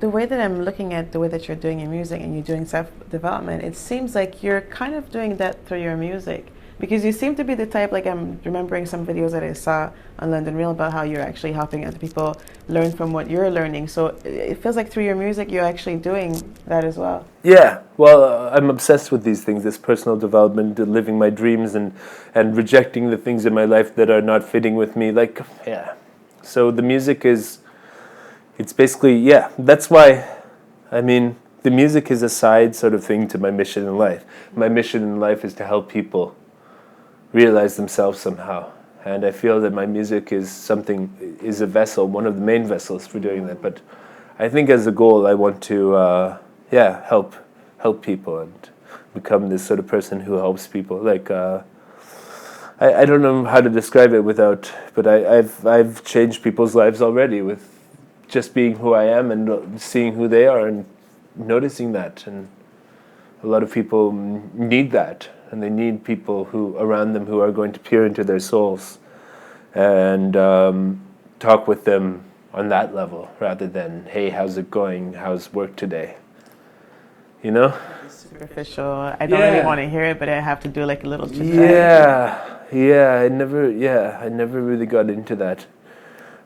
The way that I'm looking at the way that you're doing your music and you're doing self-development, it seems like you're kind of doing that through your music. Because you seem to be the type, like, I'm remembering some videos that I saw on London Real about how you're actually helping other people learn from what you're learning. So it feels like through your music, you're actually doing that as well. Yeah, well, I'm obsessed with these things, this personal development, living my dreams and rejecting the things in my life that are not fitting with me. Like, yeah. So the music it's basically, yeah, that's why, I mean, the music is a side sort of thing to my mission in life. My mission in life is to help people realize themselves somehow. And I feel that my music is a vessel, one of the main vessels for doing that. But I think as a goal, I want to, help people and become this sort of person who helps people. Like, I don't know how to describe it but I've changed people's lives already with just being who I am and seeing who they are and noticing that. And a lot of people need that. And they need people around them who are going to peer into their souls and talk with them on that level, rather than, hey, how's it going? How's work today? You know? Superficial. I don't really want to hear it, but I have to do like a little chit-chat. I never really got into that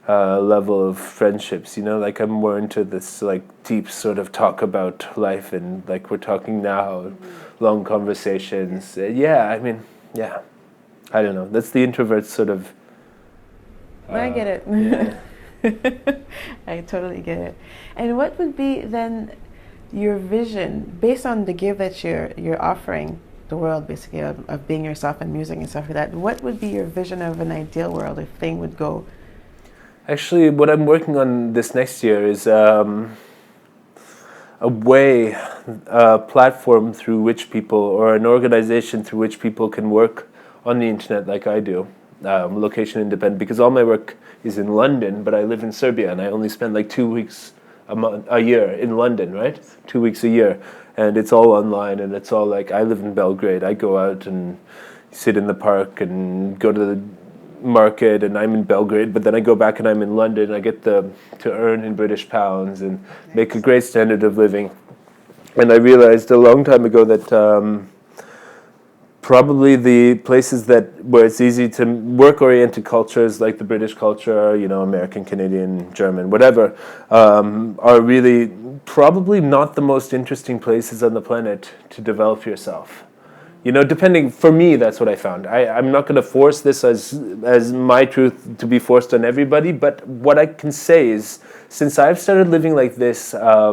level of friendships, you know, like I'm more into this like deep sort of talk about life, and like we're talking now, long conversations. I don't know, that's the introvert sort of I get it. I totally get it. And what would be then your vision based on the gift that you're offering the world, basically, of being yourself and music and stuff like that? What would be your vision of an ideal world if thing would go? Actually, what I'm working on this next year is a platform through which people, or an organization through which people can work on the internet like I do, location independent, because all my work is in London, but I live in Serbia, and I only spend like 2 weeks a year in London, right? 2 weeks a year, and it's all online, and it's all like, I live in Belgrade, I go out and sit in the park and go to the market, and I'm in Belgrade, but then I go back and I'm in London. I get to earn in British pounds and make a great standard of living. And I realized a long time ago that probably the places where it's easy to work-oriented cultures like the British culture, American, Canadian, German, whatever, are really probably not the most interesting places on the planet to develop yourself. Depending, for me, that's what I found. I'm not going to force this as my truth to be forced on everybody, but what I can say is, since I've started living like this, a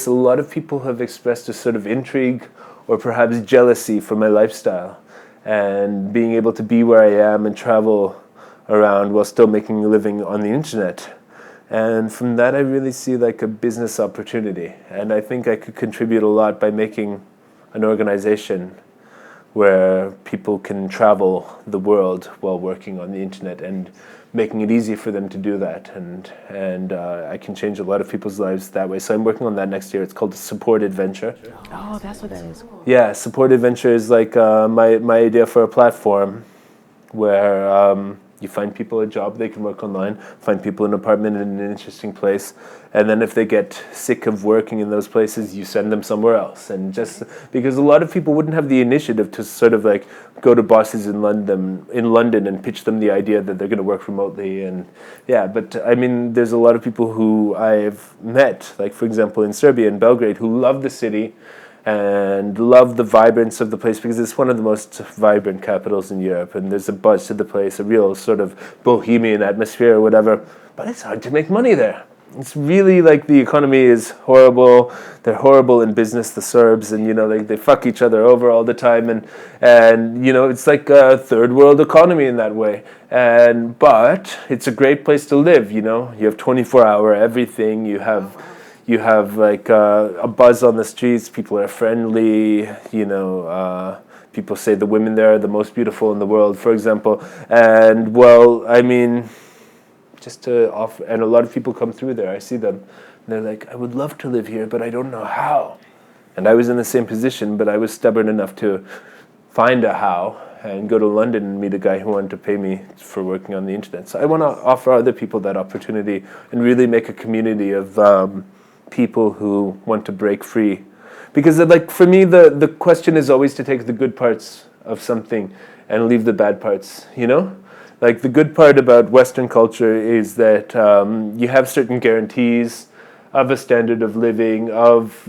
lot of people have expressed a sort of intrigue or perhaps jealousy for my lifestyle and being able to be where I am and travel around while still making a living on the internet. And from that, I really see like a business opportunity. And I think I could contribute a lot by making an organization where people can travel the world while working on the internet and making it easy for them to do that. And I can change a lot of people's lives that way. So I'm working on that next year. It's called a supported venture. Oh, that's what that is. Yeah, supported venture is like my idea for a platform where you find people a job, they can work online, find people an apartment in an interesting place, and then if they get sick of working in those places, you send them somewhere else. And just because a lot of people wouldn't have the initiative to sort of like go to bosses in London and pitch them the idea that they're going to work remotely. And yeah, but I mean, there's a lot of people who I've met, like for example in Serbia, in Belgrade, who love the city and love the vibrance of the place because it's one of the most vibrant capitals in Europe, and there's a buzz to the place, a real sort of bohemian atmosphere or whatever, but it's hard to make money there. It's really like the economy is horrible. They're horrible in business, the Serbs, and they fuck each other over all the time, and it's like a third world economy in that way. But it's a great place to live. You have 24-hour everything. You have like a buzz on the streets. People are friendly. People say the women there are the most beautiful in the world, for example. And well, I mean, just to offer, and a lot of people come through there. I see them, and they're like, I would love to live here, but I don't know how. And I was in the same position, but I was stubborn enough to find a how and go to London and meet a guy who wanted to pay me for working on the internet. So I want to offer other people that opportunity and really make a community of people who want to break free. Because like for me, the question is always to take the good parts of something and leave the bad parts, Like the good part about Western culture is that you have certain guarantees of a standard of living, of,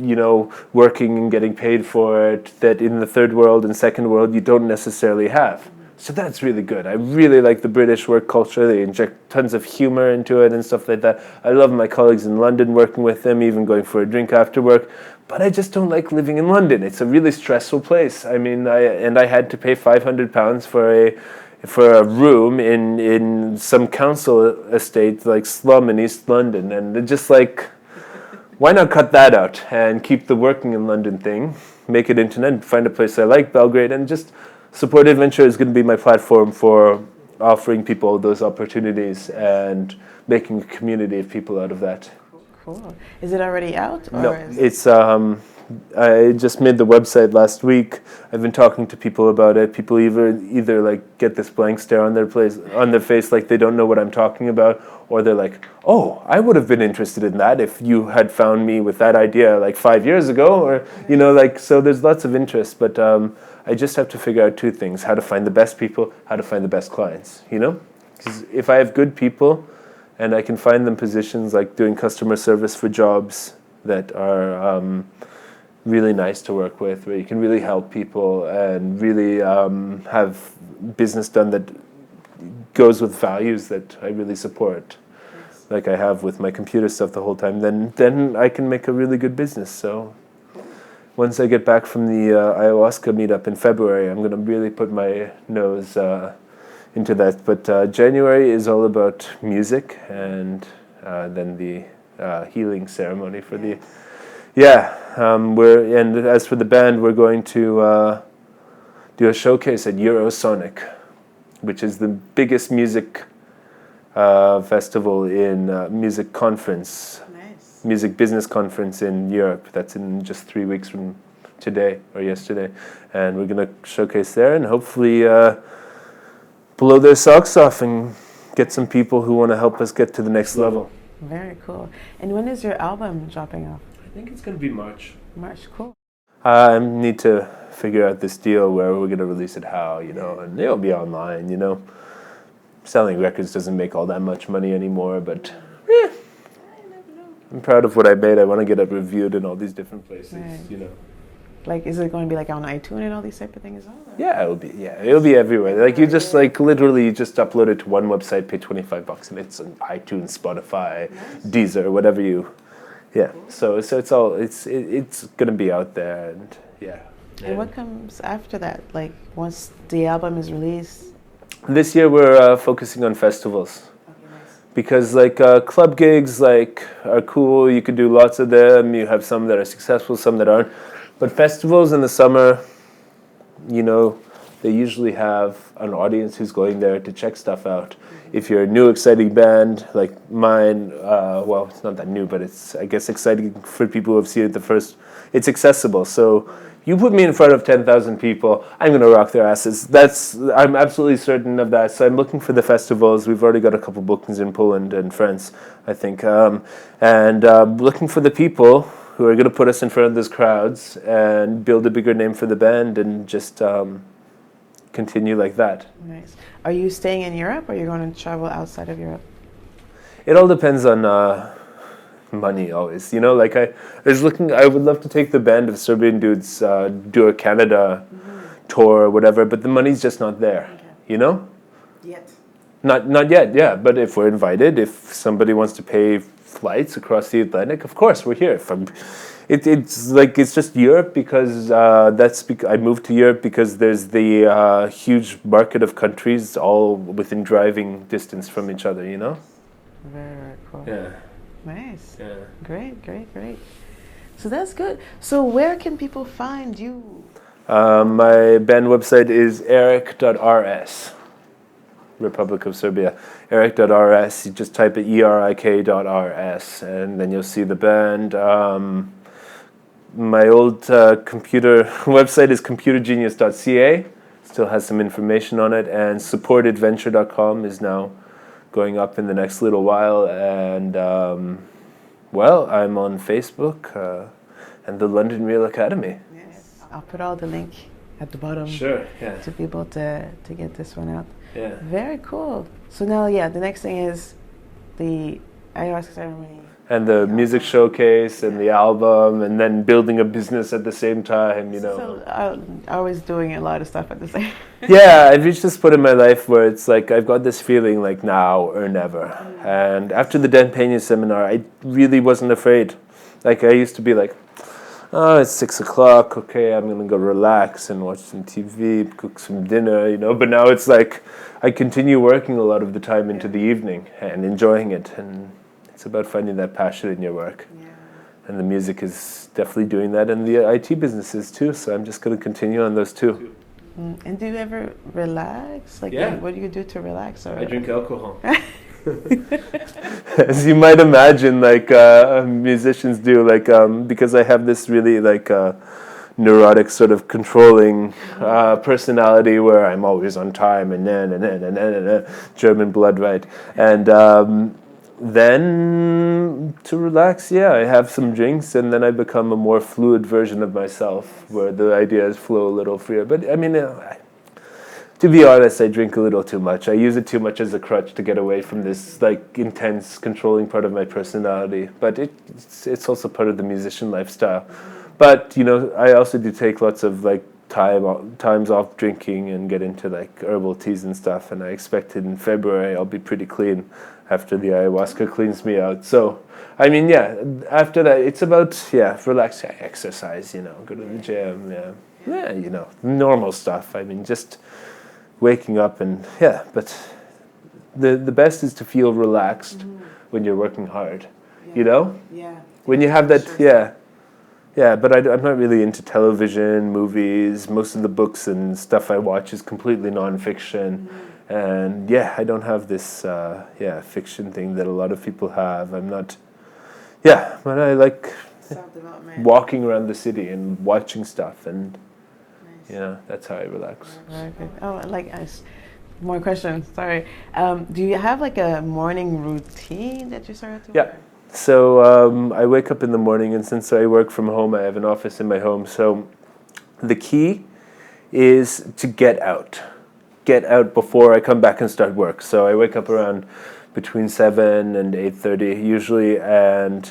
working and getting paid for it, that in the third world and second world you don't necessarily have. So that's really good. I really like the British work culture. They inject tons of humor into it and stuff like that. I love my colleagues in London, working with them, even going for a drink after work. But I just don't like living in London. It's a really stressful place. I mean, I had to pay £500 for a room in some council estate, like slum in East London. And they're just like, why not cut that out and keep the working in London thing, make it internet, find a place I like, Belgrade, and just Supported Venture is going to be my platform for offering people those opportunities and making a community of people out of that. Cool. Is it already out? Or no, it's I just made the website last week. I've been talking to people about it. People either like get this blank stare on their face, like they don't know what I'm talking about, or they're like, "Oh, I would have been interested in that if you had found me with that idea like 5 years ago," or so. There's lots of interest, but I just have to figure out two things: how to find the best people, how to find the best clients. Because if I have good people, and I can find them positions like doing customer service for jobs that are really nice to work with, where you can really help people and really have business done that goes with values that I really support, like I have with my computer stuff the whole time, then I can make a really good business. So once I get back from the ayahuasca meetup in February, I'm going to really put my nose into that. But January is all about music, and then the healing ceremony for the... and as for the band, we're going to do a showcase at Eurosonic, which is the biggest music festival in music conference, music business conference in Europe. That's in just 3 weeks from today or yesterday, and we're going to showcase there and hopefully blow their socks off and get some people who want to help us get to the next level. Very cool. And when is your album dropping off? think it's going to be March. March, cool. I need to figure out this deal where we're going to release it how, and it'll be online, Selling records doesn't make all that much money anymore, but I'm proud of what I made. I want to get it reviewed in all these different places, Like, is it going to be like on iTunes and all these type of things as well? Or? Yeah, it'll be everywhere. Like you just literally you just upload it to one website, pay $25, and it's on iTunes, Spotify, Deezer, whatever you. Yeah, so it's gonna be out there, and And what comes after that? Like once the album is released? This year we're focusing on festivals. Because club gigs are cool. You could do lots of them. You have some that are successful, some that aren't. But festivals in the summer, they usually have an audience who's going there to check stuff out. If you're a new, exciting band like mine, well, it's not that new, but it's, I guess, exciting for people who have seen it the first. It's accessible. So you put me in front of 10,000 people, I'm going to rock their asses. I'm absolutely certain of that. So I'm looking for the festivals. We've already got a couple bookings in Poland and France, I think. And looking for the people who are going to put us in front of those crowds and build a bigger name for the band and just continue like that. Nice. Are you staying in Europe or are you going to travel outside of Europe? It all depends on money always. I would love to take the band of Serbian dudes, do a Canada tour or whatever, but the money's just not there, Yet. Not yet, yeah. But if we're invited, if somebody wants to pay flights across the Atlantic, of course we're here. It's just Europe because I moved to Europe because there's the huge market of countries all within driving distance from each other. Very, very cool. Yeah. Nice. Yeah. Great. So that's good. So where can people find you? My band website is erik.rs. Republic of Serbia, erik.rs. You just type it erik.rs, and then you'll see the band. My old computer website is computergenius.ca. Still has some information on it, and supportadventure.com is now going up in the next little while. And I'm on Facebook and the London Real Academy. Yes, I'll put all the link at the bottom. Sure. Yeah. To be able to get this one out. Yeah. Very cool. So now, the next thing is the ayahuasca ceremony. And the music showcase and the album, and then building a business at the same time, So always doing a lot of stuff at the same. Yeah, I've reached this point in my life where it's like I've got this feeling like now or never. And after the Peña seminar, I really wasn't afraid. Like I used to be like, oh, it's 6 o'clock. Okay, I'm gonna go relax and watch some TV, cook some dinner, But now it's like I continue working a lot of the time into the evening and enjoying it. And it's about finding that passion in your work. Yeah. And the music is definitely doing that, and the IT businesses too. So I'm just gonna continue on those two. And do you ever relax? Like, what do you do to relax? Or? I drink alcohol. As you might imagine, musicians do, because I have this really neurotic sort of controlling personality where I'm always on time and then German blood, right? And then to relax, I have some drinks, and then I become a more fluid version of myself where the ideas flow a little freer. But I mean, to be honest, I drink a little too much. I use it too much as a crutch to get away from this intense controlling part of my personality. But it's also part of the musician lifestyle. But I also do take lots of times off drinking and get into herbal teas and stuff. And I expect in February I'll be pretty clean after the ayahuasca cleans me out. So I mean, after that it's about relax, exercise, go to the gym, normal stuff. I mean, just waking up and but the best is to feel relaxed when you're working hard, when you have that but I'm not really into television, movies. Most of the books and stuff I watch is completely non-fiction. And I don't have this fiction thing that a lot of people have. I'm not but I like walking around the city and watching stuff, and that's how I relax. Very good. Oh, more questions. Sorry. Do you have a morning routine that you start to? So I wake up in the morning, and since I work from home, I have an office in my home. So the key is to get out. Get out before I come back and start work. So I wake up around between 7 and 8:30 usually, and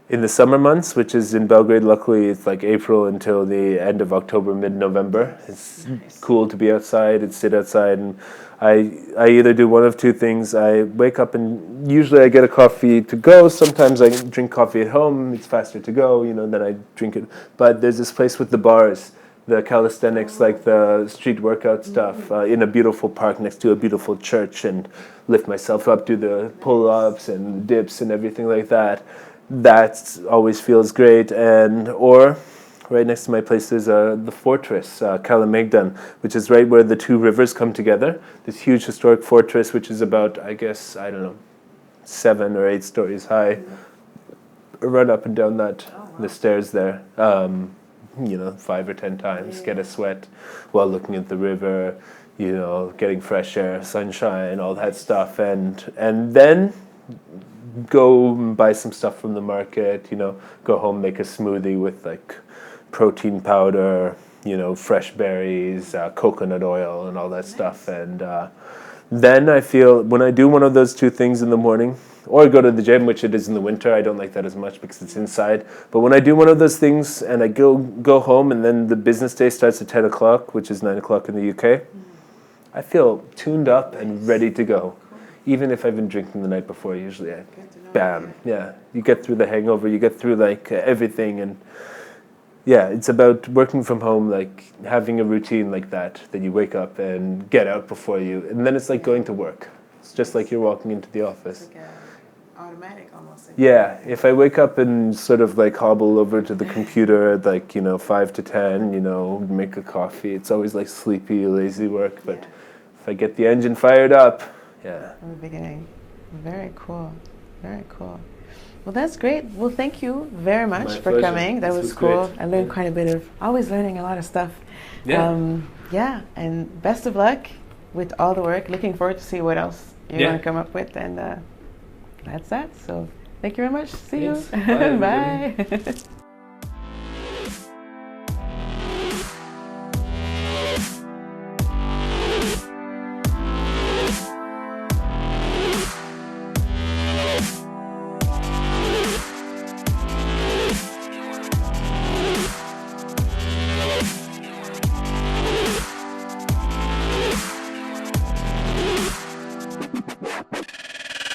in the summer months, which is in Belgrade, luckily it's like April until the end of October, mid-November. It's cool to be outside and sit outside, and I either do one of two things. I wake up and usually I get a coffee to go. Sometimes I drink coffee at home. It's faster to go, then I drink it. But there's this place with the bars, the calisthenics, like the street workout stuff, in a beautiful park next to a beautiful church, and lift myself up, do the pull-ups and dips and everything like that. That always feels great. Or right next to my place there's the fortress, Kalemegdan, which is right where the two rivers come together. This huge historic fortress, which is about, I guess, 7 or 8 stories high. Run up and down the stairs there, 5 or 10 times, get a sweat while looking at the river, getting fresh air, sunshine, all that stuff, and then go buy some stuff from the market, go home, make a smoothie with like protein powder, fresh berries, coconut oil and all that stuff. And then I feel when I do one of those two things in the morning, or go to the gym, which it is in the winter, I don't like that as much because it's inside. But when I do one of those things and I go home, and then the business day starts at 10 o'clock, which is 9 o'clock in the UK, I feel tuned up and ready to go. Even if I've been drinking the night before, usually bam, yeah. You get through the hangover, you get through like everything, and yeah, it's about working from home, like having a routine like that you wake up and get out before you, and then it's like going to work. It's just like you're walking into the office. It's like automatic almost. Yeah, if I wake up and sort of like hobble over to the computer at like, 5 to 10, make a coffee, it's always like sleepy, lazy work, but if I get the engine fired up, yeah. From the beginning. Very cool. Very cool. Well, that's great. Well, thank you very much My for pleasure. coming. That was cool. Great. I learned quite a bit of, always learning a lot of stuff. Yeah. And best of luck with all the work. Looking forward to see what else you're going to come up with. And that's that. So thank you very much. See Thanks. you. Bye. Bye.